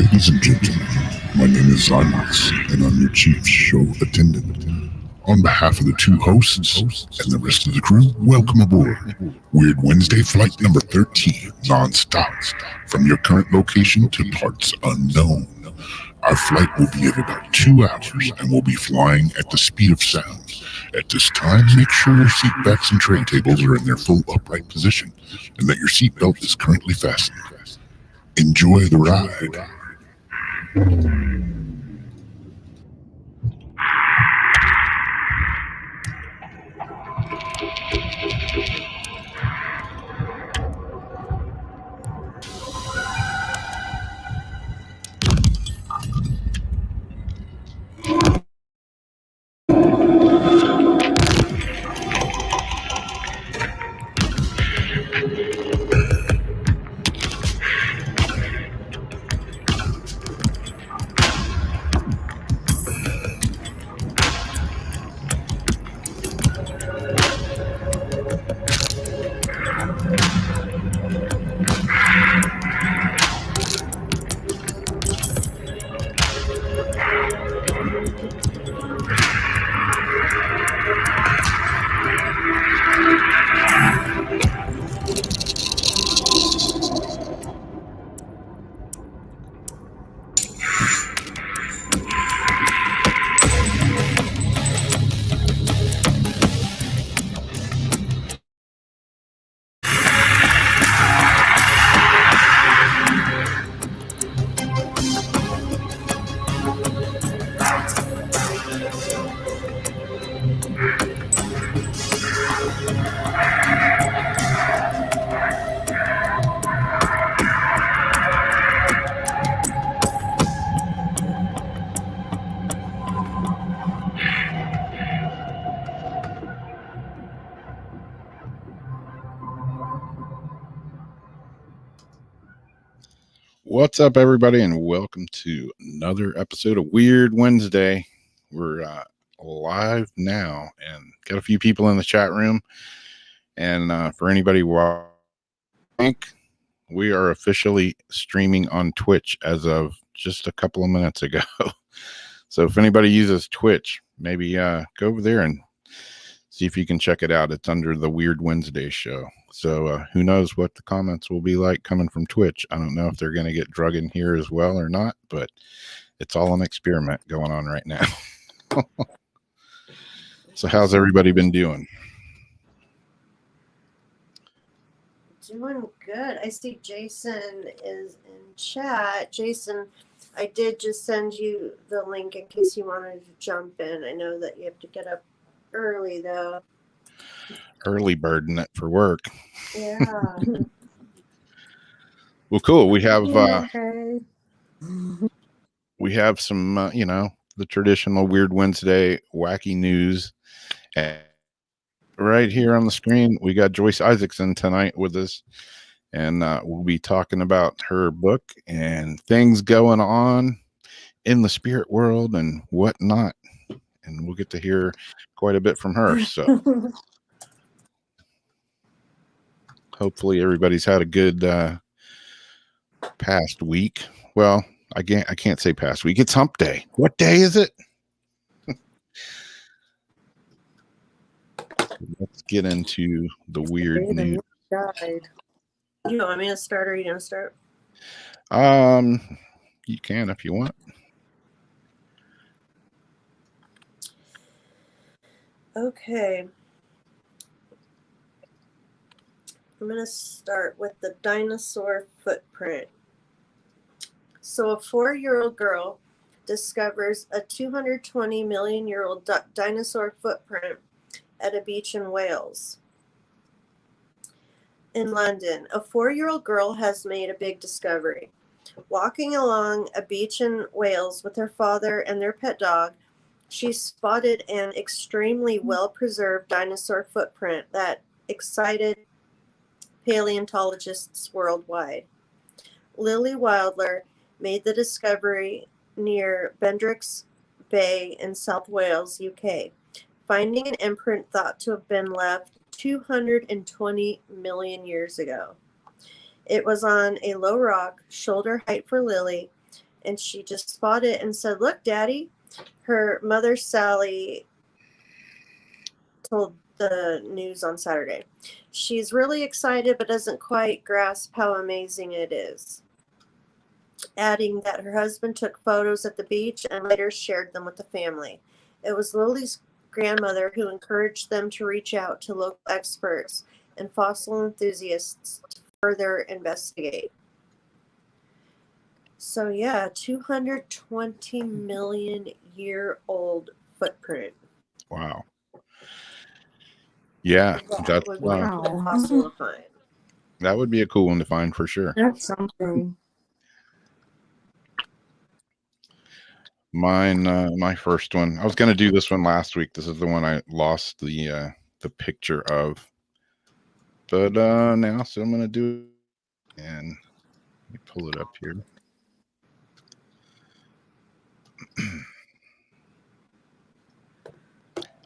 Ladies and gentlemen, my name is Zymox, and I'm your chief show attendant. On behalf of the two hosts and the rest of the crew, welcome aboard Weird Wednesday Flight number 13, non-stop, from your current location to parts unknown. Our flight will be at about 2 hours, and we'll be flying at the speed of sound. At this time, make sure your seat backs and tray tables are in their full upright position, and that your seatbelt is currently fastened. Enjoy the ride. What's up, everybody, and welcome to another episode of Weird Wednesday. We're live now and got a few people in the chat room. And for anybody watching, we are officially streaming on Twitch as of just a couple of minutes ago. So if anybody uses Twitch, maybe go over there and see if you can check it out. It's under the Weird Wednesday show. So who knows what the comments will be like coming from Twitch. I don't know if they're going to get drug in here as well or not, but it's all an experiment going on right now. So how's everybody been doing? Doing good. I see Jason is in chat. Jason, I did just send you the link in case you wanted to jump in. I know that you have to get up early, though. Early birding it for work. Yeah. Well, cool. We have Okay. we have some the traditional Weird Wednesday wacky news. And right here on the screen, we got Joyce Isaacson tonight with us, and we'll be talking about her book and things going on in the spirit world and whatnot. And we'll get to hear quite a bit from her. So hopefully everybody's had a good past week. Well, I can't say past week. It's hump day. What day is it? Let's get into the weird news. You want me to start, or are you gonna start? You can if you want. Okay. I'm going to start with the dinosaur footprint. So a 4-year-old girl discovers a 220 million year old dinosaur footprint at a beach in Wales. In London, a 4-year-old girl has made a big discovery. Walking along a beach in Wales with her father and their pet dog, she spotted an extremely well-preserved dinosaur footprint that excited paleontologists worldwide. Lily Wilder made the discovery near Bendrix Bay in South Wales, UK, finding an imprint thought to have been left 220 million years ago. It was on a low rock, shoulder height for Lily, and she just spotted it and said, "Look, Daddy." Her mother, Sally, told the news on Saturday. She's really excited but doesn't quite grasp how amazing it is, adding that her husband took photos at the beach and later shared them with the family. It was Lily's grandmother who encouraged them to reach out to local experts and fossil enthusiasts to further investigate. So yeah, 220 million year old footprint. Wow. Yeah, That would be impossible to find. that would be a cool one to find for sure. That's something. Mine, my first one. I was going to do this one last week. This is the one I lost the picture of, but now, so I'm going to do it, and let me pull it up here.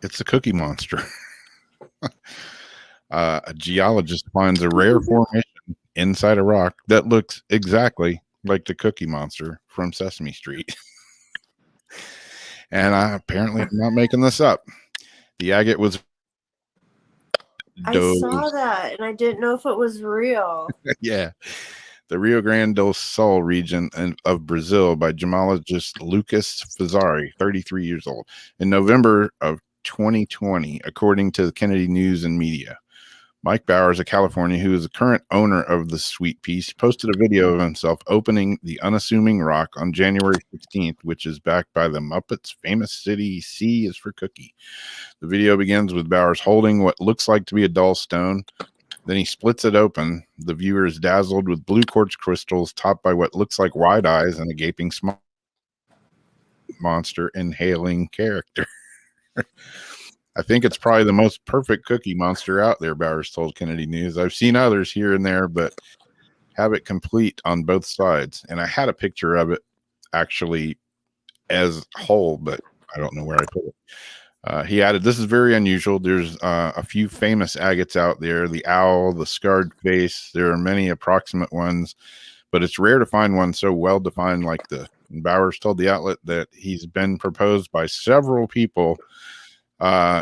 It's a Cookie Monster. A geologist finds a rare formation inside a rock that looks exactly like the Cookie Monster from Sesame Street. And apparently I'm not making this up. The agate was I saw that and I didn't know if it was real. yeah. The Rio Grande do Sul region of Brazil by gemologist Lucas Fazzari, 33 years old, in November of 2020, according to the Kennedy News and Media. Mike Bowers of California, who is the current owner of the sweet piece, posted a video of himself opening the unassuming rock on January 16th, which is backed by the Muppets' famous city, C is for Cookie. The video begins with Bowers holding what looks like to be a dull stone. Then he splits it open. The viewer is dazzled with blue quartz crystals topped by what looks like wide eyes and a gaping smile. Monster inhaling character. I think it's probably the most perfect Cookie Monster out there, Bowers told Kennedy News. I've seen others here and there, but have it complete on both sides. And I had a picture of it actually as whole, but I don't know where I put it. He added, this is very unusual. There's a few famous agates out there, the owl, the scarred face. There are many approximate ones, but it's rare to find one so well defined like this. And Bowers told the outlet that he's been proposed by several people.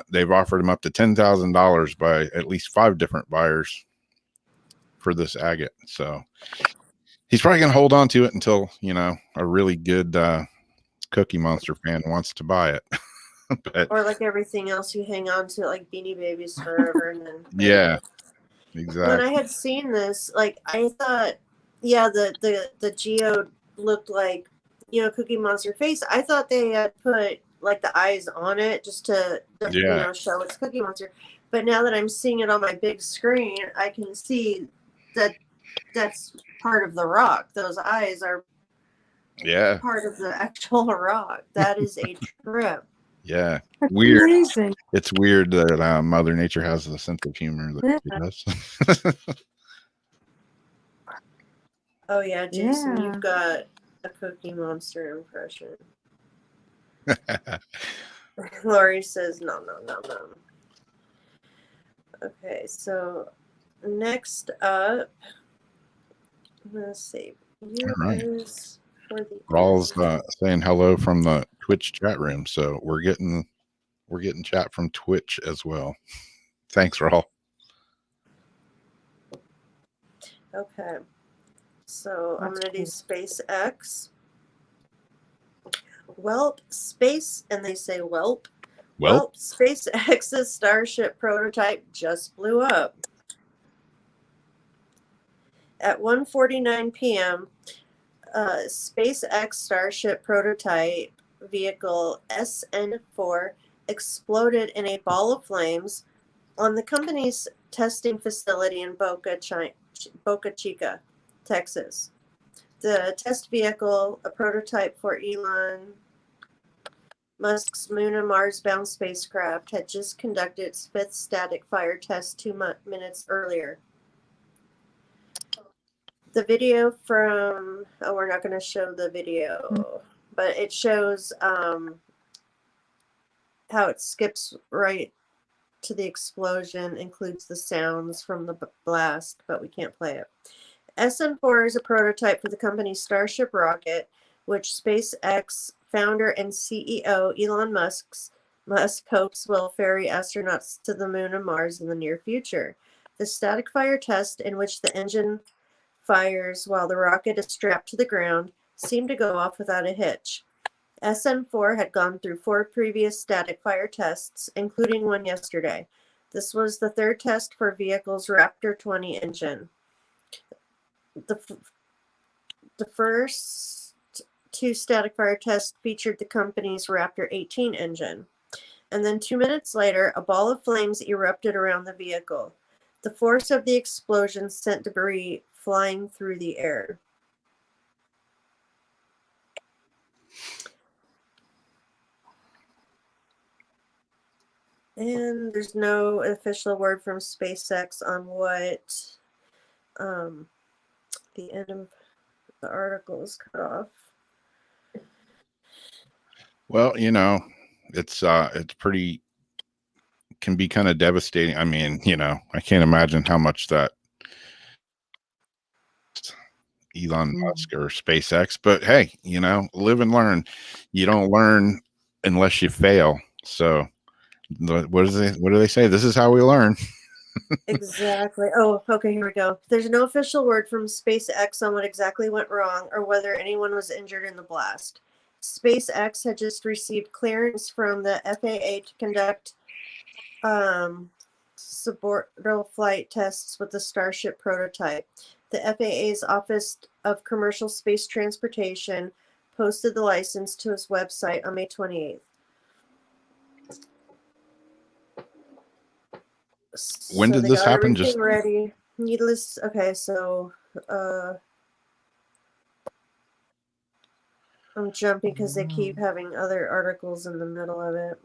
They've offered him up to $10,000 by at least 5 different buyers for this agate. So he's probably going to hold on to it until, you know, a really good Cookie Monster fan wants to buy it. But, or like everything else, you hang on to it like Beanie Babies forever. And then yeah, exactly. When I had seen this, like I thought, yeah, the geode looked like, you know, Cookie Monster face. I thought they had put like the eyes on it just to you know, show it's Cookie Monster. But now that I'm seeing it on my big screen, I can see that that's part of the rock. Those eyes are part of the actual rock. That is a trip. Yeah, That's weird. Amazing. It's weird that Mother Nature has the sense of humor that she does. Oh yeah, Jason, you've got a Cookie Monster impression. Lori says no. Okay, so next up, let's see. Rawls saying hello from the Twitch chat room, so we're getting chat from Twitch as well. Thanks, Rawl. Okay, so I'm gonna do SpaceX. Welp Space, and they say Welp. Welp SpaceX's Starship prototype just blew up. At 1:49 p.m., SpaceX Starship prototype vehicle SN4 exploded in a ball of flames on the company's testing facility in Boca Chica, Texas. The test vehicle, a prototype for Elon Musk's Moon and Mars-bound spacecraft, had just conducted its 5th static fire test 2 minutes earlier. The video from, we're not going to show the video, but it shows how it skips right to the explosion, includes the sounds from the blast, but we can't play it. SN4 is a prototype for the company's Starship rocket, which SpaceX founder and CEO Elon Musk hopes will ferry astronauts to the moon and Mars in the near future. The static fire test, in which the engine fires while the rocket is strapped to the ground, seemed to go off without a hitch. SN4 had gone through 4 previous static fire tests, including one yesterday. This was the 3rd test for vehicle's Raptor 20 engine. The first 2 static fire tests featured the company's Raptor 18 engine. And then 2 minutes later, a ball of flames erupted around the vehicle. The force of the explosion sent debris flying through the air. And there's no official word from SpaceX on what the end of the article is cut off. Well, you know, it's pretty, can be kind of devastating. I mean, you know, I can't imagine how much that Elon Musk or SpaceX, but hey, you know, live and learn. You don't learn unless you fail. So what do they say? This is how we learn. Exactly. Oh, okay, here we go. There's no official word from SpaceX on what exactly went wrong or whether anyone was injured in the blast. SpaceX had just received clearance from the FAA to conduct suborbital flight tests with the Starship prototype. The FAA's Office of Commercial Space Transportation posted the license to its website on May 28th. When did this happen? Just ready. Needless. Okay, so I'm jumping because they keep having other articles in the middle of it.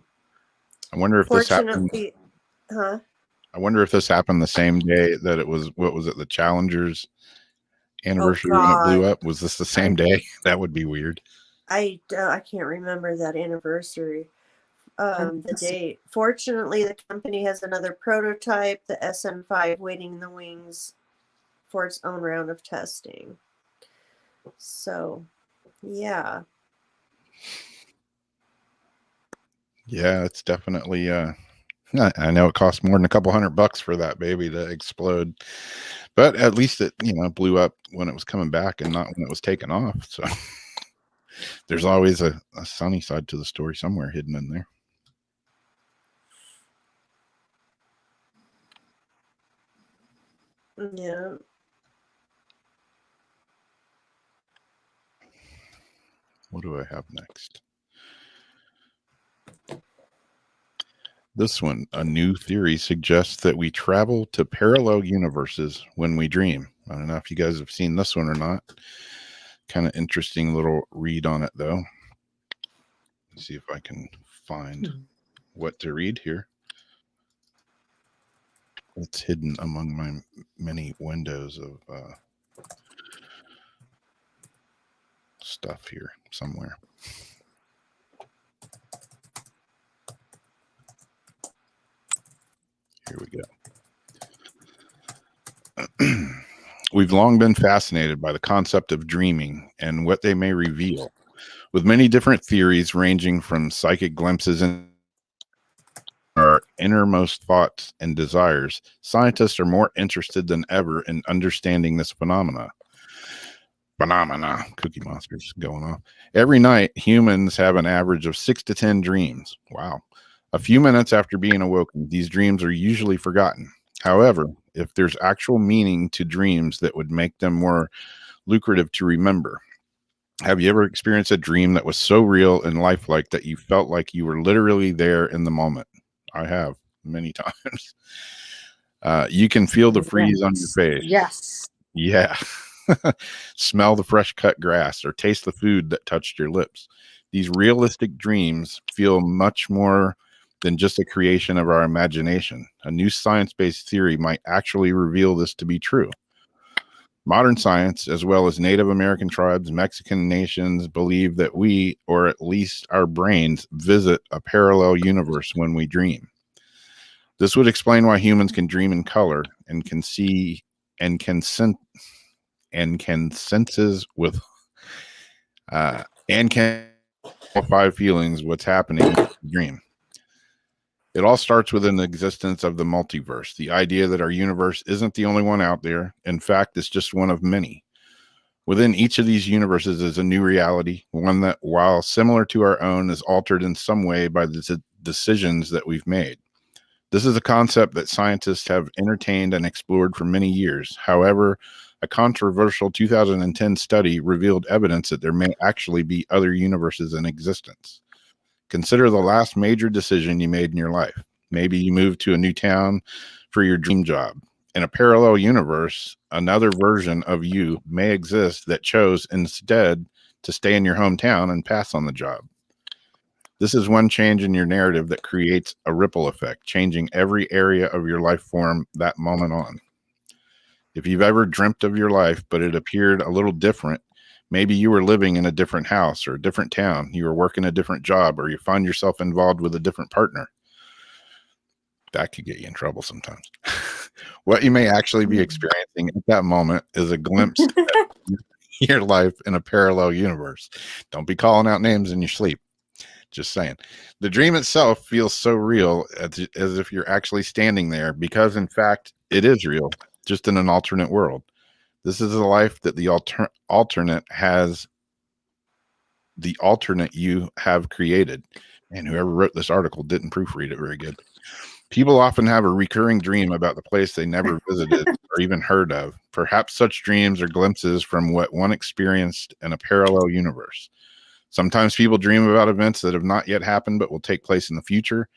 I wonder if this happened. Huh? I wonder if this happened the same day that it was. What was it? The Challenger's anniversary when it blew up. Was this the same day? That would be weird. I can't remember that anniversary. The date. Fortunately, the company has another prototype, the SN5, waiting in the wings for its own round of testing. So, yeah. Yeah, it's definitely. I know it costs more than a couple $100 for that baby to explode, but at least it, you know, blew up when it was coming back and not when it was taken off. So there's always a sunny side to the story somewhere hidden in there. Yeah. What do I have next? This one, a new theory suggests that we travel to parallel universes when we dream. I don't know if you guys have seen this one or not. Kind of interesting little read on it, though. Let's see if I can find what to read here. It's hidden among my many windows of stuff here somewhere. Here we go. We've long been fascinated by the concept of dreaming and what they may reveal, with many different theories ranging from psychic glimpses into our innermost thoughts and desires. Scientists are more interested than ever in understanding this phenomena. Cookie Monster's going off. Every night, humans have an average of 6 to 10 dreams. Wow. A few minutes after being awoken, these dreams are usually forgotten. However, if there's actual meaning to dreams that would make them more lucrative to remember. Have you ever experienced a dream that was so real and lifelike that you felt like you were literally there in the moment? I have many times. You can feel the freeze on your face. Yes. Yeah. Smell the fresh cut grass or taste the food that touched your lips. These realistic dreams feel much more than just a creation of our imagination. A new science-based theory might actually reveal this to be true. Modern science, as well as Native American tribes, Mexican nations, believe that we, or at least our brains, visit a parallel universe when we dream. This would explain why humans can dream in color and can see and can senses with and can all five feelings what's happening in the dream. It all starts with an existence of the multiverse, the idea that our universe isn't the only one out there. In fact, it's just one of many. Within each of these universes is a new reality, one that, while similar to our own, is altered in some way by the decisions that we've made. This is a concept that scientists have entertained and explored for many years. However, a controversial 2010 study revealed evidence that there may actually be other universes in existence. Consider the last major decision you made in your life. Maybe you moved to a new town for your dream job. In a parallel universe, another version of you may exist that chose instead to stay in your hometown and pass on the job. This is one change in your narrative that creates a ripple effect, changing every area of your life form that moment on. If you've ever dreamt of your life, but it appeared a little different, maybe you were living in a different house or a different town, you were working a different job, or you find yourself involved with a different partner. That could get you in trouble sometimes. What you may actually be experiencing at that moment is a glimpse of your life in a parallel universe. Don't be calling out names in your sleep. Just saying. The dream itself feels so real as if you're actually standing there, because in fact it is real, just in an alternate world. This is a life that the alternate you have created. And whoever wrote this article didn't proofread it very good. People often have a recurring dream about the place they never visited or even heard of. Perhaps such dreams are glimpses from what one experienced in a parallel universe. Sometimes people dream about events that have not yet happened but will take place in the future.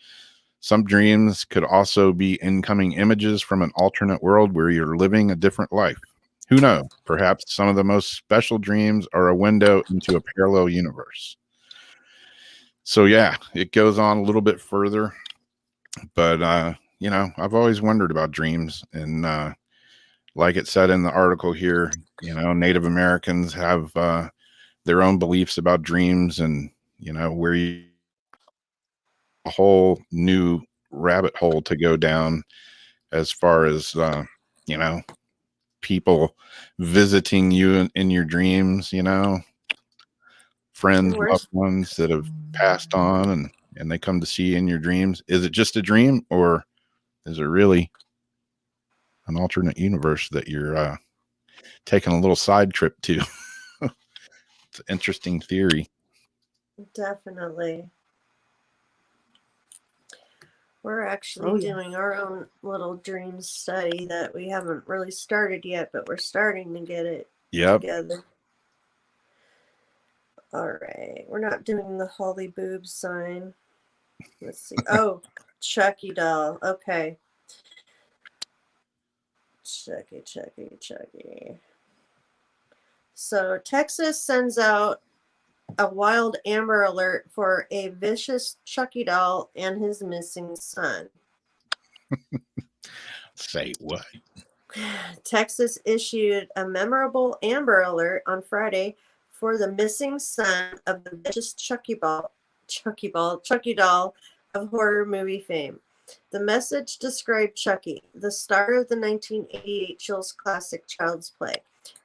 Some dreams could also be incoming images from an alternate world where you're living a different life. Who knows? Perhaps some of the most special dreams are a window into a parallel universe. So yeah, it goes on a little bit further, but I've always wondered about dreams, and like it said in the article here, Native Americans have their own beliefs about dreams, and where you a whole new rabbit hole to go down as far as people visiting you in your dreams, friends, loved ones that have passed on, and they come to see you in your dreams. Is it just a dream, or is it really an alternate universe that you're taking a little side trip to? It's an interesting theory. Definitely. We're actually doing our own little dream study that we haven't really started yet, but we're starting to get it together. All right. We're not doing the Holly Boob sign. Let's see. Oh, Chucky doll. Okay. Chucky. So Texas sends out a wild Amber Alert for a vicious Chucky doll and his missing son. Say what? Texas issued a memorable Amber Alert on Friday for the missing son of the vicious Chucky doll of horror movie fame. The message described Chucky, the star of the 1988 Chills classic Child's Play,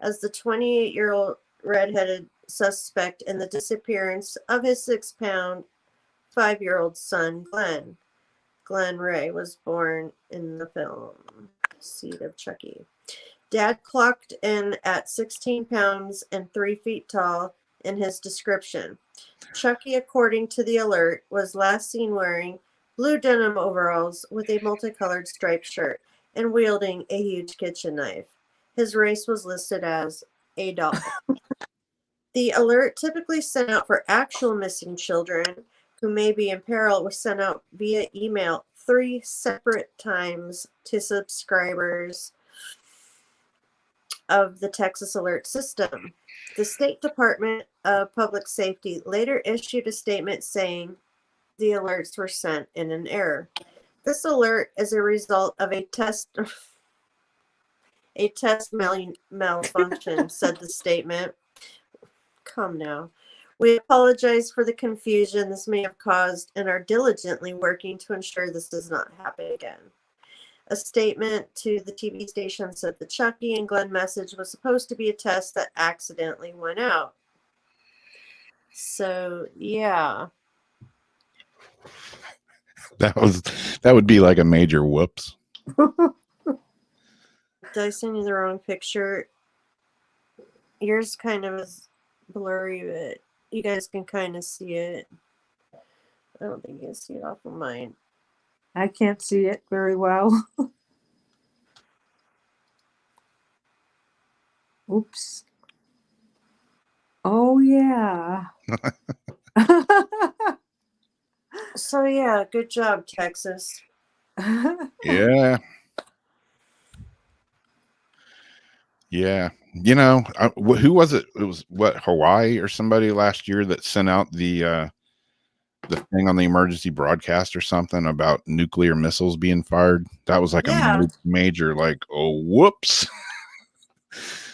as the 28-year-old redheaded suspect in the disappearance of his 6-pound, 5-year-old son, Glenn. Glenn Ray was born in the film Seed of Chucky. Dad clocked in at 16 pounds and 3 feet tall in his description. Chucky, according to the alert, was last seen wearing blue denim overalls with a multicolored striped shirt and wielding a huge kitchen knife. His race was listed as a doll. The alert, typically sent out for actual missing children who may be in peril, was sent out via email 3 separate times to subscribers of the Texas Alert system. The State Department of Public Safety later issued a statement saying the alerts were sent in an error. This alert is a result of a test malfunction, said the statement. Come now. We apologize for the confusion this may have caused and are diligently working to ensure this does not happen again. A statement to the TV station said the Chucky and Glenn message was supposed to be a test that accidentally went out. So yeah. That would be like a major whoops. Did I send you the wrong picture? Yours kind of is blurry, but you guys can kind of see it. I don't think you can see it off of mine. I can't see it very well. Oops. Oh, yeah. So yeah, good job, Texas. Yeah. Yeah. You know, who was it? It was Hawaii or somebody last year that sent out the thing on the emergency broadcast or something about nuclear missiles being fired. That was like a major, like, oh, whoops.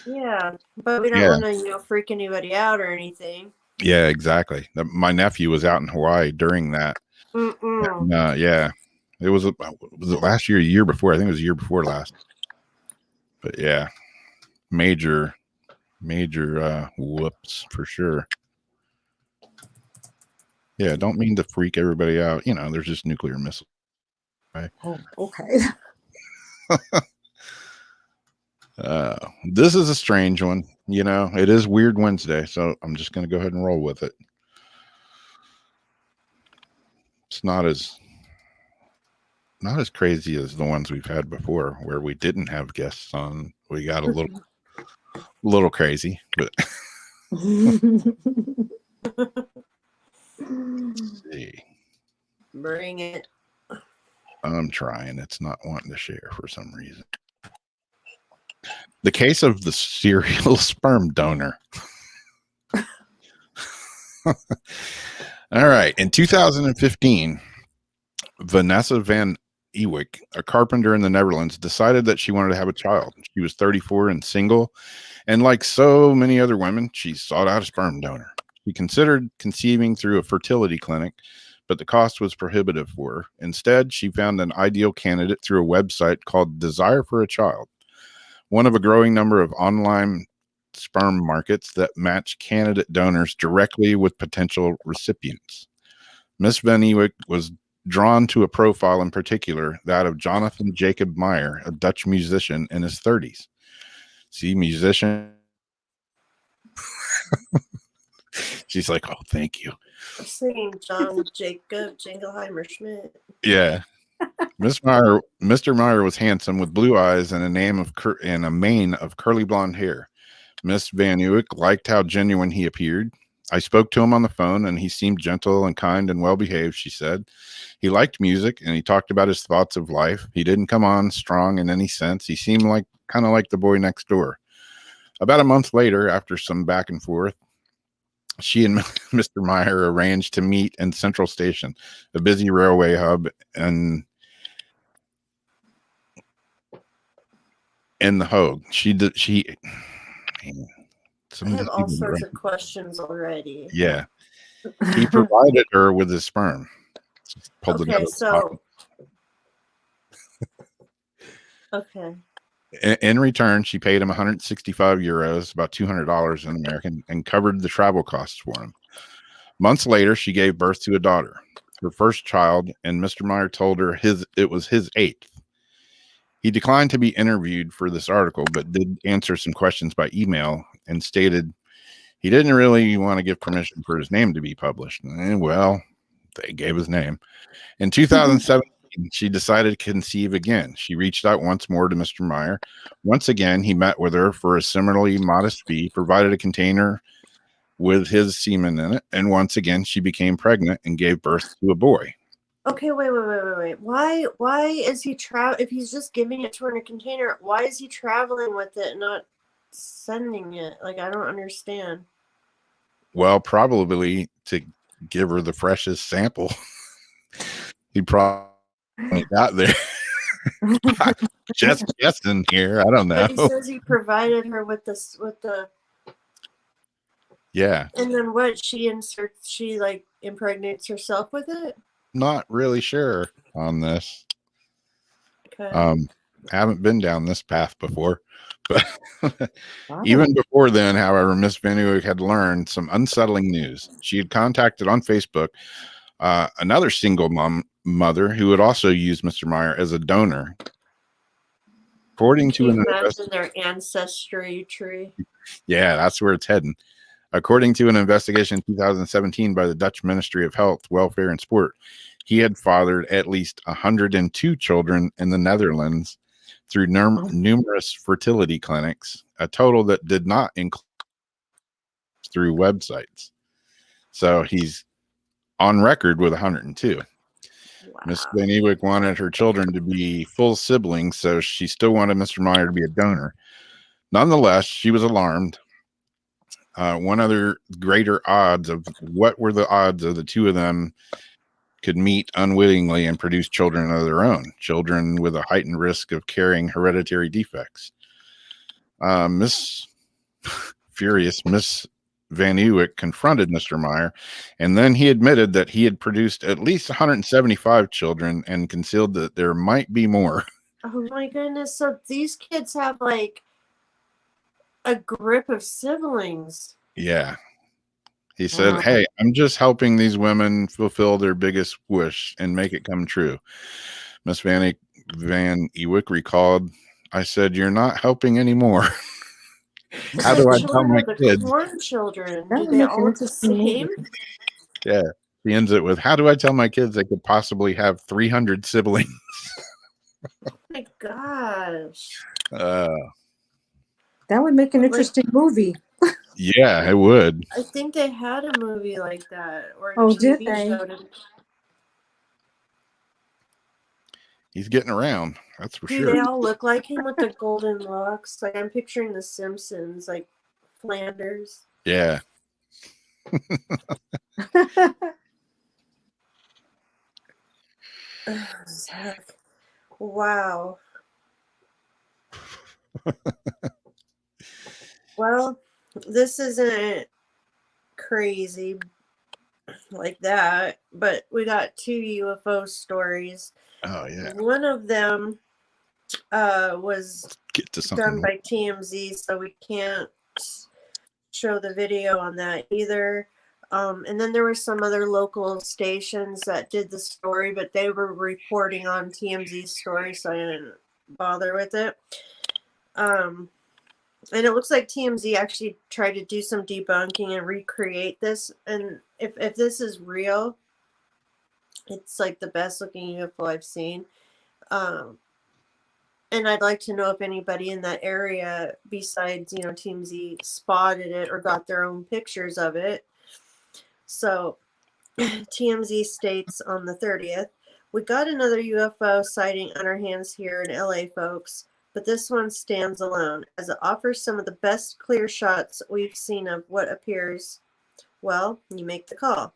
Yeah, but we don't want to, freak anybody out or anything. Yeah, exactly. My nephew was out in Hawaii during that. And, yeah, was it last year, a year before? I think it was a year before last. But yeah, major whoops for sure. Yeah, don't mean to freak everybody out. You know, there's just nuclear missiles. Right? Oh, okay. This is a strange one. You know, it is Weird Wednesday, so I'm just going to go ahead and roll with it. It's not as crazy as the ones we've had before, where we didn't have guests on. We got a little crazy, but let's see. Bring it. I'm trying. It's not wanting to share for some reason. The case of the serial sperm donor. All right. In 2015, Vanessa van Ewijk, a carpenter in the Netherlands, decided that she wanted to have a child. She was 34 and single, and like so many other women, she sought out a sperm donor. She considered conceiving through a fertility clinic, but the cost was prohibitive for her. Instead, she found an ideal candidate through a website called Desire for a Child, one of a growing number of online sperm markets that match candidate donors directly with potential recipients. Miss Van Ewijk was drawn to a profile in particular, that of Jonathan Jacob Meyer, a Dutch musician in his 30s. See, musician. She's like, oh, thank you. I'm singing John Jacob Jingleheimer Schmidt. Yeah. Mr. Meyer was handsome with blue eyes and a mane of curly blonde hair. Miss Van Ewijk liked how genuine he appeared. I spoke to him on the phone, and he seemed gentle and kind and well-behaved, she said. He liked music, and he talked about his thoughts of life. He didn't come on strong in any sense. He seemed kind of like the boy next door. About a month later, after some back and forth, she and Mr. Meyer arranged to meet in Central Station, a busy railway hub, and in the Hogue. I have all sorts of questions already. Yeah. He provided her with his sperm. Okay, so okay. In return, she paid him 165 euros, about $200 in American, and covered the travel costs for him. Months later, she gave birth to a daughter, her first child, and Mr. Meyer told her it was his 8th. He declined to be interviewed for this article, but did answer some questions by email and stated he didn't really want to give permission for his name to be published. And well, they gave his name. In 2017, she decided to conceive again. She reached out once more to Mr. Meyer. Once again, he met with her for a similarly modest fee, provided a container with his semen in it, and once again, she became pregnant and gave birth to a boy. Okay, wait. Why is he if he's just giving it to her in a container, why is he traveling with it and not sending it? Like, I don't understand. Well, probably to give her the freshest sample. He probably got there. Just guessing here. I don't know. But he says he provided her with the yeah. And then what? She impregnates herself with it? Not really sure on this. Okay. Haven't been down this path before, But Wow. even before then, however, Miss Van Uyck had learned some unsettling news. She had contacted on Facebook another single mother who had also used Mr. Meyer as a donor. According Can to you an imagine their ancestry tree? yeah, that's where it's heading. According to an investigation in 2017 by the Dutch Ministry of Health, Welfare and Sport, he had fathered at least 102 children in the Netherlands through numerous fertility clinics, a total that did not include through websites. So he's on record with 102. Miss Wow. Van Uyck wanted her children to be full siblings, so she still wanted Mr. Meyer to be a donor. Nonetheless, she was alarmed. One other greater odds of what were the odds of the two of them could meet unwittingly and produce children of their own, children with a heightened risk of carrying hereditary defects. Miss Van Uyck confronted Mr. Meyer, and then he admitted that he had produced at least 175 children and concealed that there might be more. Oh my goodness. So these kids have like a grip of siblings. Yeah. He said, "Hey, I'm just helping these women fulfill their biggest wish and make it come true." Miss Van Uyck recalled, "I said, you're not helping anymore." How do I tell Children my are the kids? corn children. That Do would they make all an look the interesting same? movie. Yeah. He ends it with, "How do I tell my kids they could possibly have 300 siblings?" Oh my gosh. Uh, That would make an interesting movie. yeah, it would. I think they had a movie like that or a Oh, did TV they? show. He's getting around. That's for Do sure. they all look like him with the golden locks? Like I'm picturing The Simpsons, like Flanders. Yeah. Zach. Wow. Well, this isn't crazy like that, but we got two UFO stories. Oh, yeah. One of them was Get to done something. by TMZ, so we can't show the video on that either. And then there were some other local stations that did the story, but they were reporting on TMZ's story, so I didn't bother with it. And it looks like TMZ actually tried to do some debunking and recreate this. And if this is real, it's like the best looking UFO I've seen. And I'd like to know if anybody in that area besides, TMZ spotted it or got their own pictures of it. So TMZ states on the 30th, we got another UFO sighting on our hands here in LA, folks, but this one stands alone as it offers some of the best clear shots we've seen of what appears. Well, you make the call.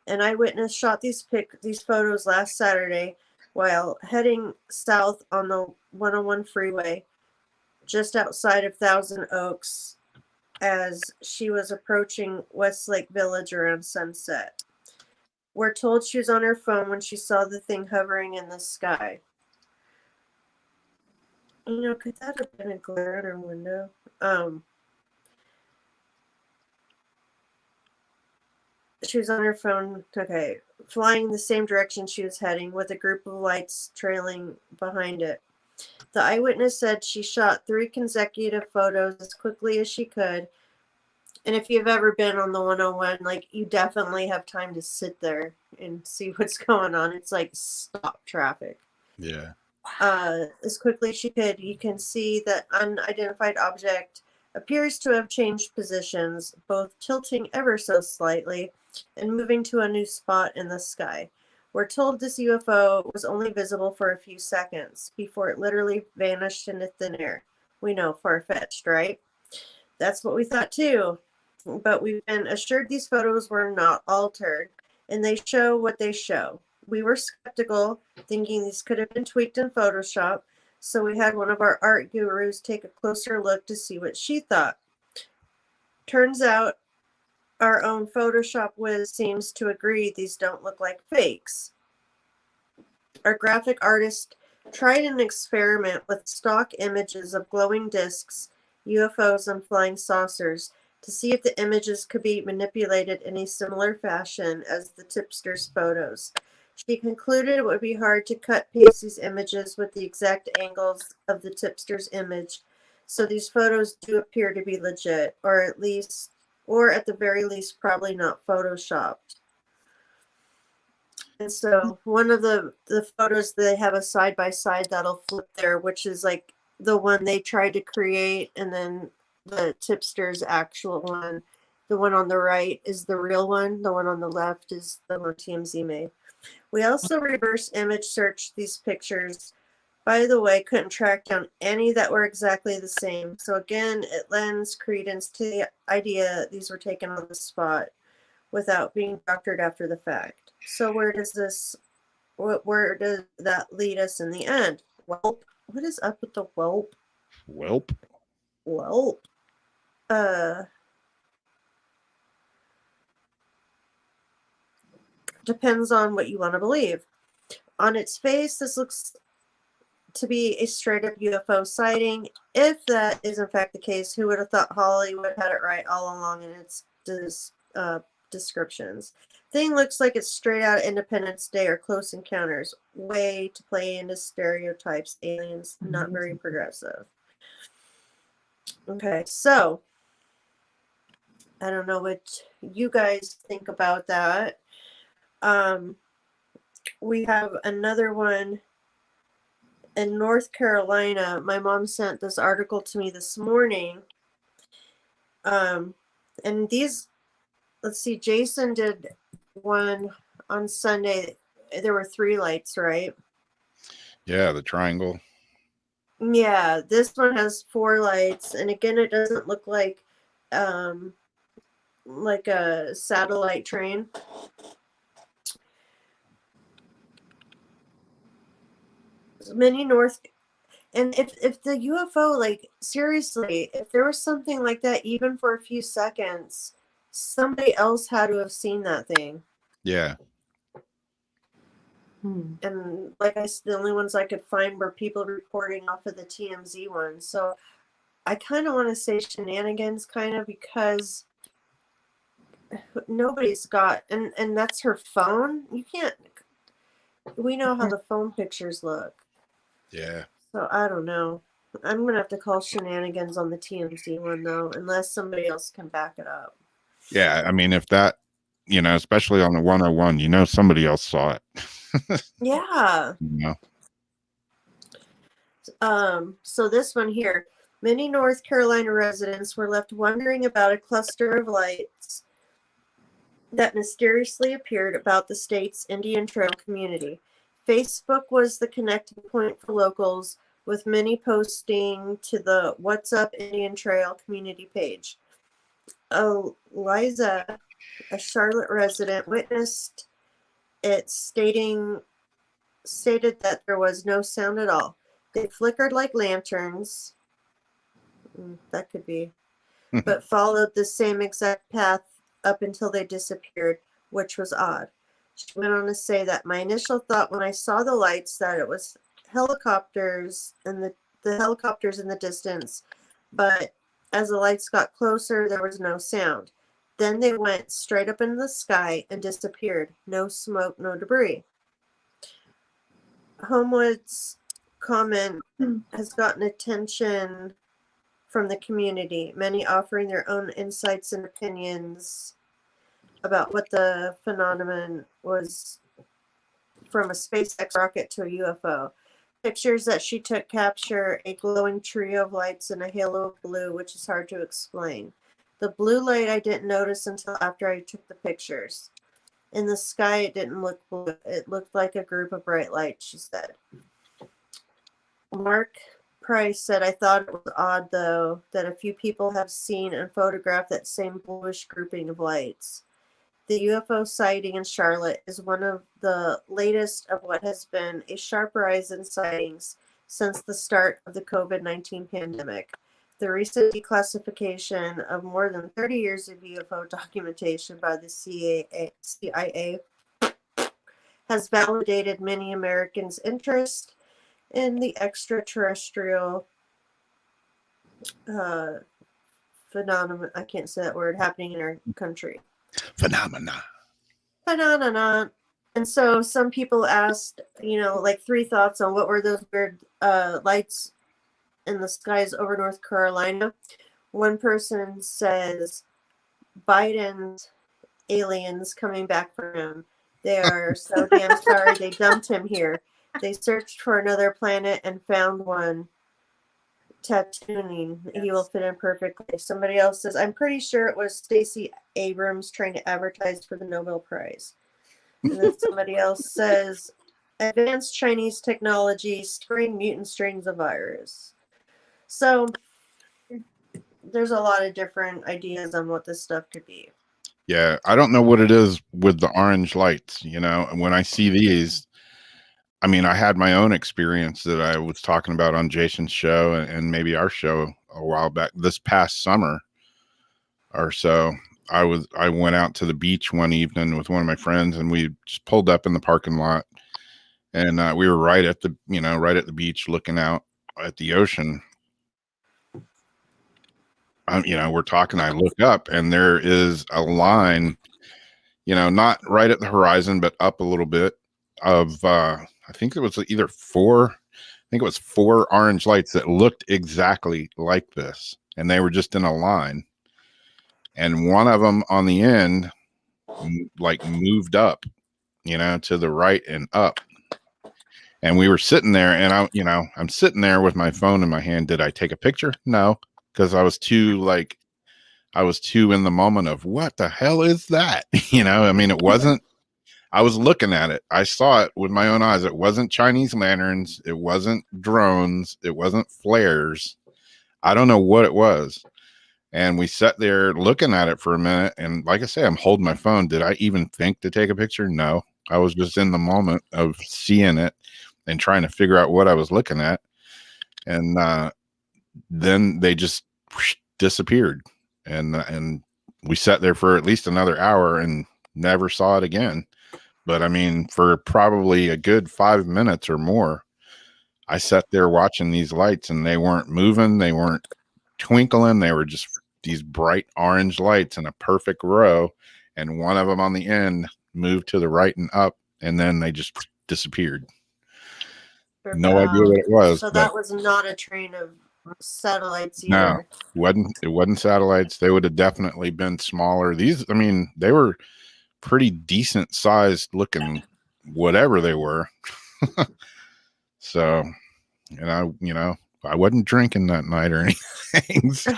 An eyewitness shot these photos last Saturday while heading south on the 101 freeway just outside of Thousand Oaks as she was approaching Westlake Village around sunset. We're told she was on her phone when she saw the thing hovering in the sky. Could that have been a glare in her window? She was on her phone, flying the same direction she was heading with a group of lights trailing behind it. The eyewitness said she shot 3 consecutive photos as quickly as she could. And if you've ever been on the 101, you definitely have time to sit there and see what's going on. It's like stop traffic. Yeah. As quickly as she could, you can see that unidentified object appears to have changed positions, both tilting ever so slightly and moving to a new spot in the sky. We're told this UFO was only visible for a few seconds before it literally vanished into thin air. We know, far-fetched, right? That's what we thought too. But we've been assured these photos were not altered, and they show what they show. We were skeptical, thinking these could have been tweaked in Photoshop, so we had one of our art gurus take a closer look to see what she thought. Turns out, our own Photoshop whiz seems to agree these don't look like fakes. Our graphic artist tried an experiment with stock images of glowing discs UFOs and flying saucers to see if the images could be manipulated in a similar fashion as the tipster's photos. She concluded it would be hard to cut paste these images with the exact angles of the tipster's image, so these photos do appear to be legit, or at the very least, probably not photoshopped. And so one of the photos, they have a side-by-side that'll flip there, which is like the one they tried to create, and then the tipster's actual one. The one on the right is the real one. The one on the left is the one TMZ made. We also reverse image searched these pictures. By the way, couldn't track down any that were exactly the same. So again, it lends credence to the idea these were taken on the spot without being doctored after the fact. So where does that lead us in the end? Welp. What is up with the whelp? Welp. Whelp. Depends on what you want to believe. On its face, this looks to be a straight up UFO sighting. If that is in fact the case, who would have thought Hollywood had it right all along in its descriptions? Thing looks like it's straight out of Independence Day or Close Encounters. Way to play into stereotypes. Aliens, not very progressive. Okay, so I don't know what you guys think about that. We have another one in North Carolina. My mom sent this article to me this morning. And these, let's see, Jason did one on Sunday. There were 3 lights, right? Yeah, the triangle. Yeah, this one has 4 lights, and again, it doesn't look like a satellite train. Many North, and if the UFO, like seriously, if there was something like that, even for a few seconds, somebody else had to have seen that thing. Yeah. And like I said, the only ones I could find were people reporting off of the TMZ one. So I kind of want to say shenanigans, kind of, because nobody's got, and that's her phone. You can't. We know how the phone pictures look. Yeah. So I don't know. I'm gonna have to call shenanigans on the TMZ one though, unless somebody else can back it up. Yeah, I mean, if that, especially on the 101, somebody else saw it. Yeah. So this one here, many North Carolina residents were left wondering about a cluster of lights that mysteriously appeared about the state's Indian Trail community. Facebook was the connecting point for locals, with many posting to the What's Up Indian Trail community page. Eliza, a Charlotte resident, witnessed it, stated that there was no sound at all. They flickered like lanterns. That could be. But followed the same exact path up until they disappeared, which was odd. She went on to say that my initial thought when I saw the lights that it was helicopters and the helicopters in the distance, but as the lights got closer, there was no sound. Then they went straight up into the sky and disappeared. No smoke, no debris. Homewood's comment has gotten attention from the community, many offering their own insights and opinions about what the phenomenon was, from a SpaceX rocket to a UFO. Pictures that she took capture a glowing trio of lights and a halo of blue, which is hard to explain. The blue light I didn't notice until after I took the pictures. In the sky, it didn't look blue. It looked like a group of bright lights, she said. Mark Price said, I thought it was odd, though, that a few people have seen and photographed that same bluish grouping of lights. The UFO sighting in Charlotte is one of the latest of what has been a sharp rise in sightings since the start of the COVID-19 pandemic. The recent declassification of more than 30 years of UFO documentation by the CIA has validated many Americans' interest in the extraterrestrial phenomenon. I can't say that word happening in our country. Phenomena. Phenomenon. And so some people asked, like 3 thoughts on what were those weird lights in the skies over North Carolina. One person says Biden's aliens coming back for him. They are so damn sorry they dumped him here. They searched for another planet and found one. Tattooing. He will fit in perfectly. Somebody else says, I'm pretty sure it was Stacey Abrams trying to advertise for the Nobel Prize. And then somebody else says, advanced Chinese technology spraying mutant strains of virus. So there's a lot of different ideas on what this stuff could be. Yeah, I don't know what it is with the orange lights, and when I see these, I mean, I had my own experience that I was talking about on Jason's show and maybe our show a while back. This past summer or so, I went out to the beach one evening with one of my friends, and we just pulled up in the parking lot, and we were right at the beach looking out at the ocean. We're talking, I look up, and there is a line, not right at the horizon, but up a little bit of, I think it was either 4 orange lights that looked exactly like this. And they were just in a line. And one of them on the end, like moved up, to the right and up. And we were sitting there, and I'm sitting there with my phone in my hand. Did I take a picture? No, because I was too in the moment of what the hell is that? I mean, it wasn't, I was looking at it. I saw it with my own eyes. It wasn't Chinese lanterns. It wasn't drones. It wasn't flares. I don't know what it was. And we sat there looking at it for a minute. And like I say, I'm holding my phone. Did I even think to take a picture? No, I was just in the moment of seeing it and trying to figure out what I was looking at. And then they just disappeared. And we sat there for at least another hour and never saw it again. But I mean, for probably a good 5 minutes or more, I sat there watching these lights, and they weren't moving. They weren't twinkling. They were just these bright orange lights in a perfect row. And one of them on the end moved to the right and up, and then they just disappeared. No idea what it was. So that was not a train of satellites either. No, it wasn't satellites. They would have definitely been smaller. These, I mean, they were pretty decent sized looking, whatever they were. So, and I wasn't drinking that night or anything. So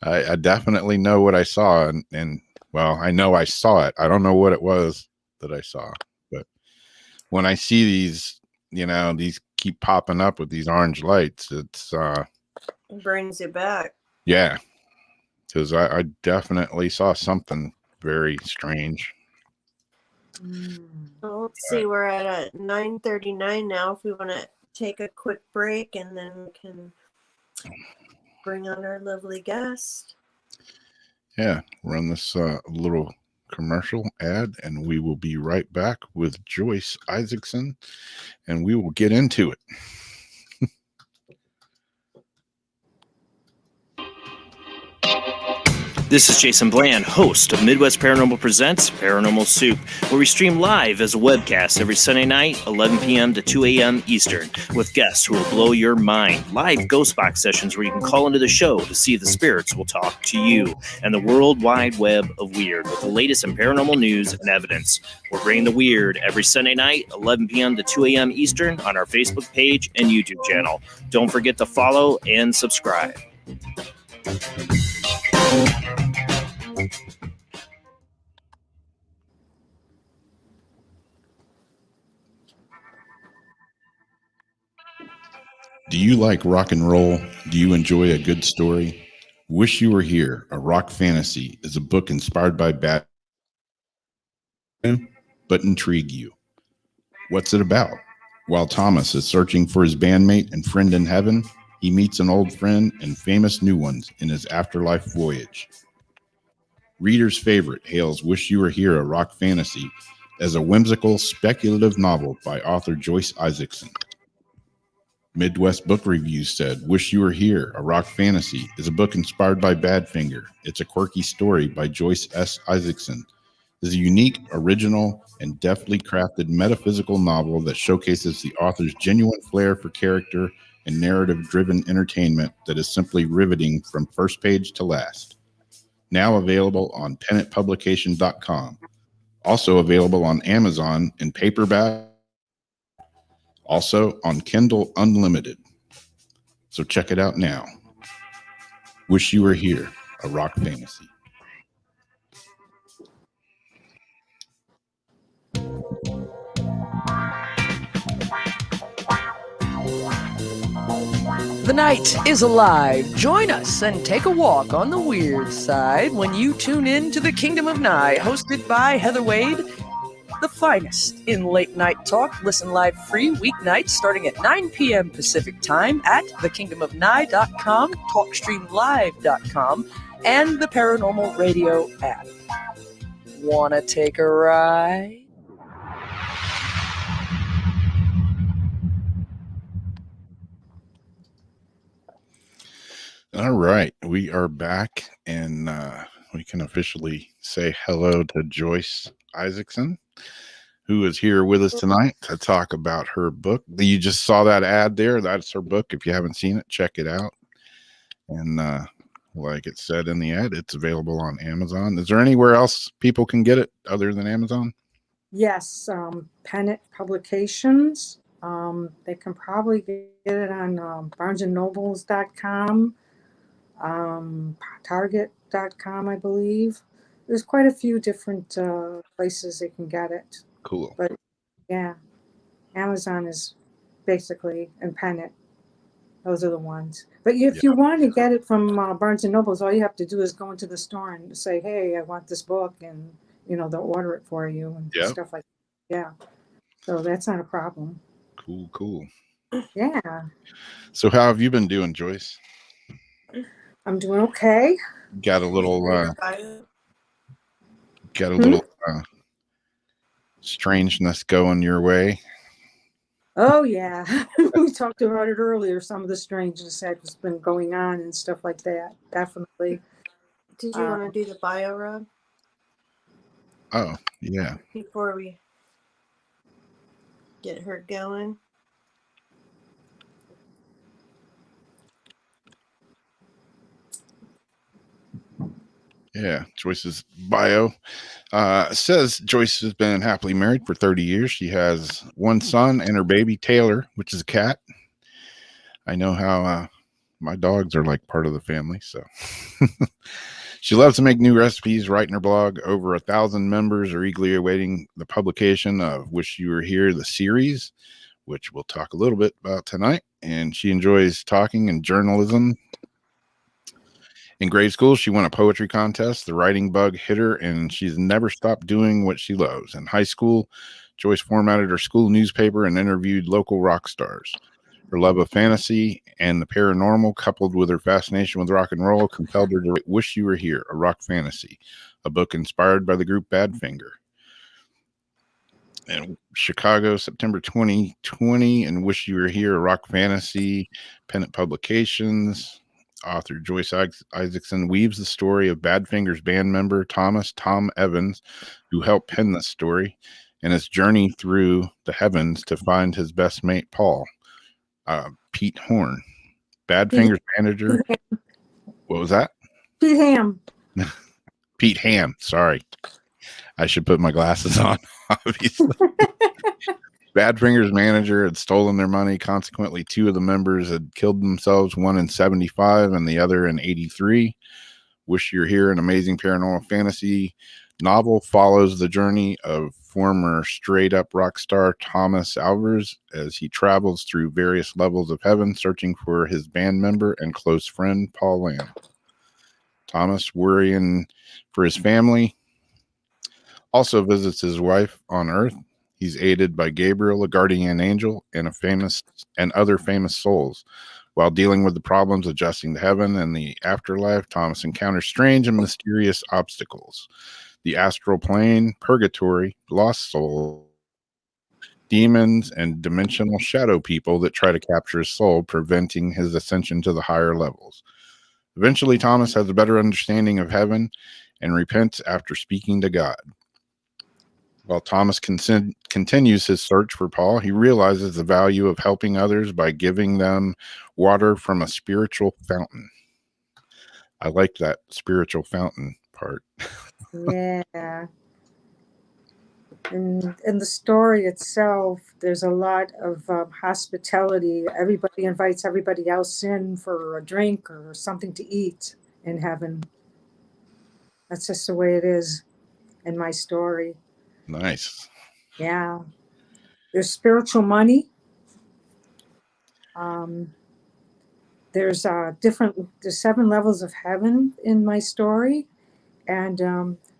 I definitely know what I saw, and well, I know I saw it. I don't know what it was that I saw, but when I see these, these keep popping up with these orange lights, it's it brings you back. Yeah, because I definitely saw something very strange. Well, let's see, we're at 9:39 now. If we want to take a quick break, and then we can bring on our lovely guest. Yeah, run this little commercial ad, and we will be right back with Joyce Isaacson, and we will get into it. This is Jason Bland, host of Midwest Paranormal Presents Paranormal Soup, where we stream live as a webcast every Sunday night, 11 p.m. to 2 a.m. Eastern, with guests who will blow your mind. Live ghost box sessions where you can call into the show to see if the spirits will talk to you, and the world wide web of weird with the latest in paranormal news and evidence. We're bringing the weird every Sunday night, 11 p.m. to 2 a.m. Eastern on our Facebook page and YouTube channel. Don't forget to follow and subscribe. Do you like rock and roll? Do you enjoy a good story? Wish You Were Here, a rock fantasy, is a book inspired by Badfinger, but intrigue you. What's it about? While Thomas is searching for his bandmate and friend in heaven, he meets an old friend and famous new ones in his afterlife voyage. Reader's favorite hails Wish You Were Here, a rock fantasy, as a whimsical, speculative novel by author Joyce Isaacson. Midwest Book Review said, Wish You Were Here, a rock fantasy, is a book inspired by Badfinger. It's a quirky story by Joyce S. Isaacson. It is a unique, original, and deftly crafted metaphysical novel that showcases the author's genuine flair for character and narrative-driven entertainment that is simply riveting from first page to last. Now available on pennantpublication.com. Also available on Amazon in paperback. Also on Kindle Unlimited. So check it out now. Wish You Were Here, a rock fantasy. The night is alive. Join us and take a walk on the weird side when you tune in to the Kingdom of Nye, hosted by Heather Wade, the finest in late night talk. Listen live free weeknights starting at 9 p.m. Pacific time at thekingdomofnye.com, talkstreamlive.com, and the Paranormal Radio app. Wanna take a ride? All right, we are back, and we can officially say hello to Joyce Isaacson, who is here with us tonight to talk about her book. You just saw that ad there. That's her book. If you haven't seen it, check it out. And like it said in the ad, it's available on Amazon. Is there anywhere else people can get it other than Amazon? Yes, Pennant Publications. They can probably get it on barnesandnobles.com, target.com, I believe. There's quite a few different places they can get it. Cool. But yeah, Amazon is basically, and Pennant. Those are the ones. But if you want to get it from Barnes and Nobles, all you have to do is go into the store and say, "Hey, I want this book," and they'll order it for you and stuff like that. Yeah. So that's not a problem. Cool. Yeah. So how have you been doing, Joyce? I'm doing okay. Got a little strangeness going your way. Oh yeah. We talked about it earlier, some of the strangeness that's been going on and stuff like that. Definitely. Did you want to do the bio, Rob? Oh, yeah. Before we get her going. Yeah, Joyce's bio says Joyce has been happily married for 30 years. She has one son and her baby, Taylor, which is a cat. I know how my dogs are like part of the family, so. She loves to make new recipes, write in her blog. Over 1,000 members are eagerly awaiting the publication of Wish You Were Here, the series, which we'll talk a little bit about tonight. And she enjoys talking and journalism. In grade school, she won a poetry contest. The writing bug hit her, and she's never stopped doing what she loves. In high school, Joyce formatted her school newspaper and interviewed local rock stars. Her love of fantasy and the paranormal, coupled with her fascination with rock and roll, compelled her to write Wish You Were Here, a rock fantasy, a book inspired by the group Badfinger. In Chicago, September 2020, and Wish You Were Here, a rock fantasy, Pennant Publications. Author Joyce Isaacson weaves the story of Badfinger's band member Tom Evans, who helped pen this story, and his journey through the heavens to find his best mate Paul, Pete Horn, Badfinger's manager. What was that? Pete Ham. Pete Ham. Sorry, I should put my glasses on. Obviously. Badfinger's manager had stolen their money. Consequently, two of the members had killed themselves, one in 75 and the other in 83. Wish You're Here, an amazing paranormal fantasy novel, follows the journey of former straight-up rock star Thomas Alvars as he travels through various levels of heaven, searching for his band member and close friend, Paul Lamb. Thomas, worrying for his family, also visits his wife on Earth. He's aided by Gabriel, a guardian angel, and other famous souls. While dealing with the problems adjusting to heaven and the afterlife, Thomas encounters strange and mysterious obstacles. The astral plane, purgatory, lost soul, demons, and dimensional shadow people that try to capture his soul, preventing his ascension to the higher levels. Eventually, Thomas has a better understanding of heaven and repents after speaking to God. While Thomas continues his search for Paul, he realizes the value of helping others by giving them water from a spiritual fountain. I like that spiritual fountain part. Yeah. And in the story itself, there's a lot of hospitality. Everybody invites everybody else in for a drink or something to eat in heaven. That's just the way it is in my story. Nice. Yeah. There's spiritual money. There's there's 7 levels of heaven in my story. And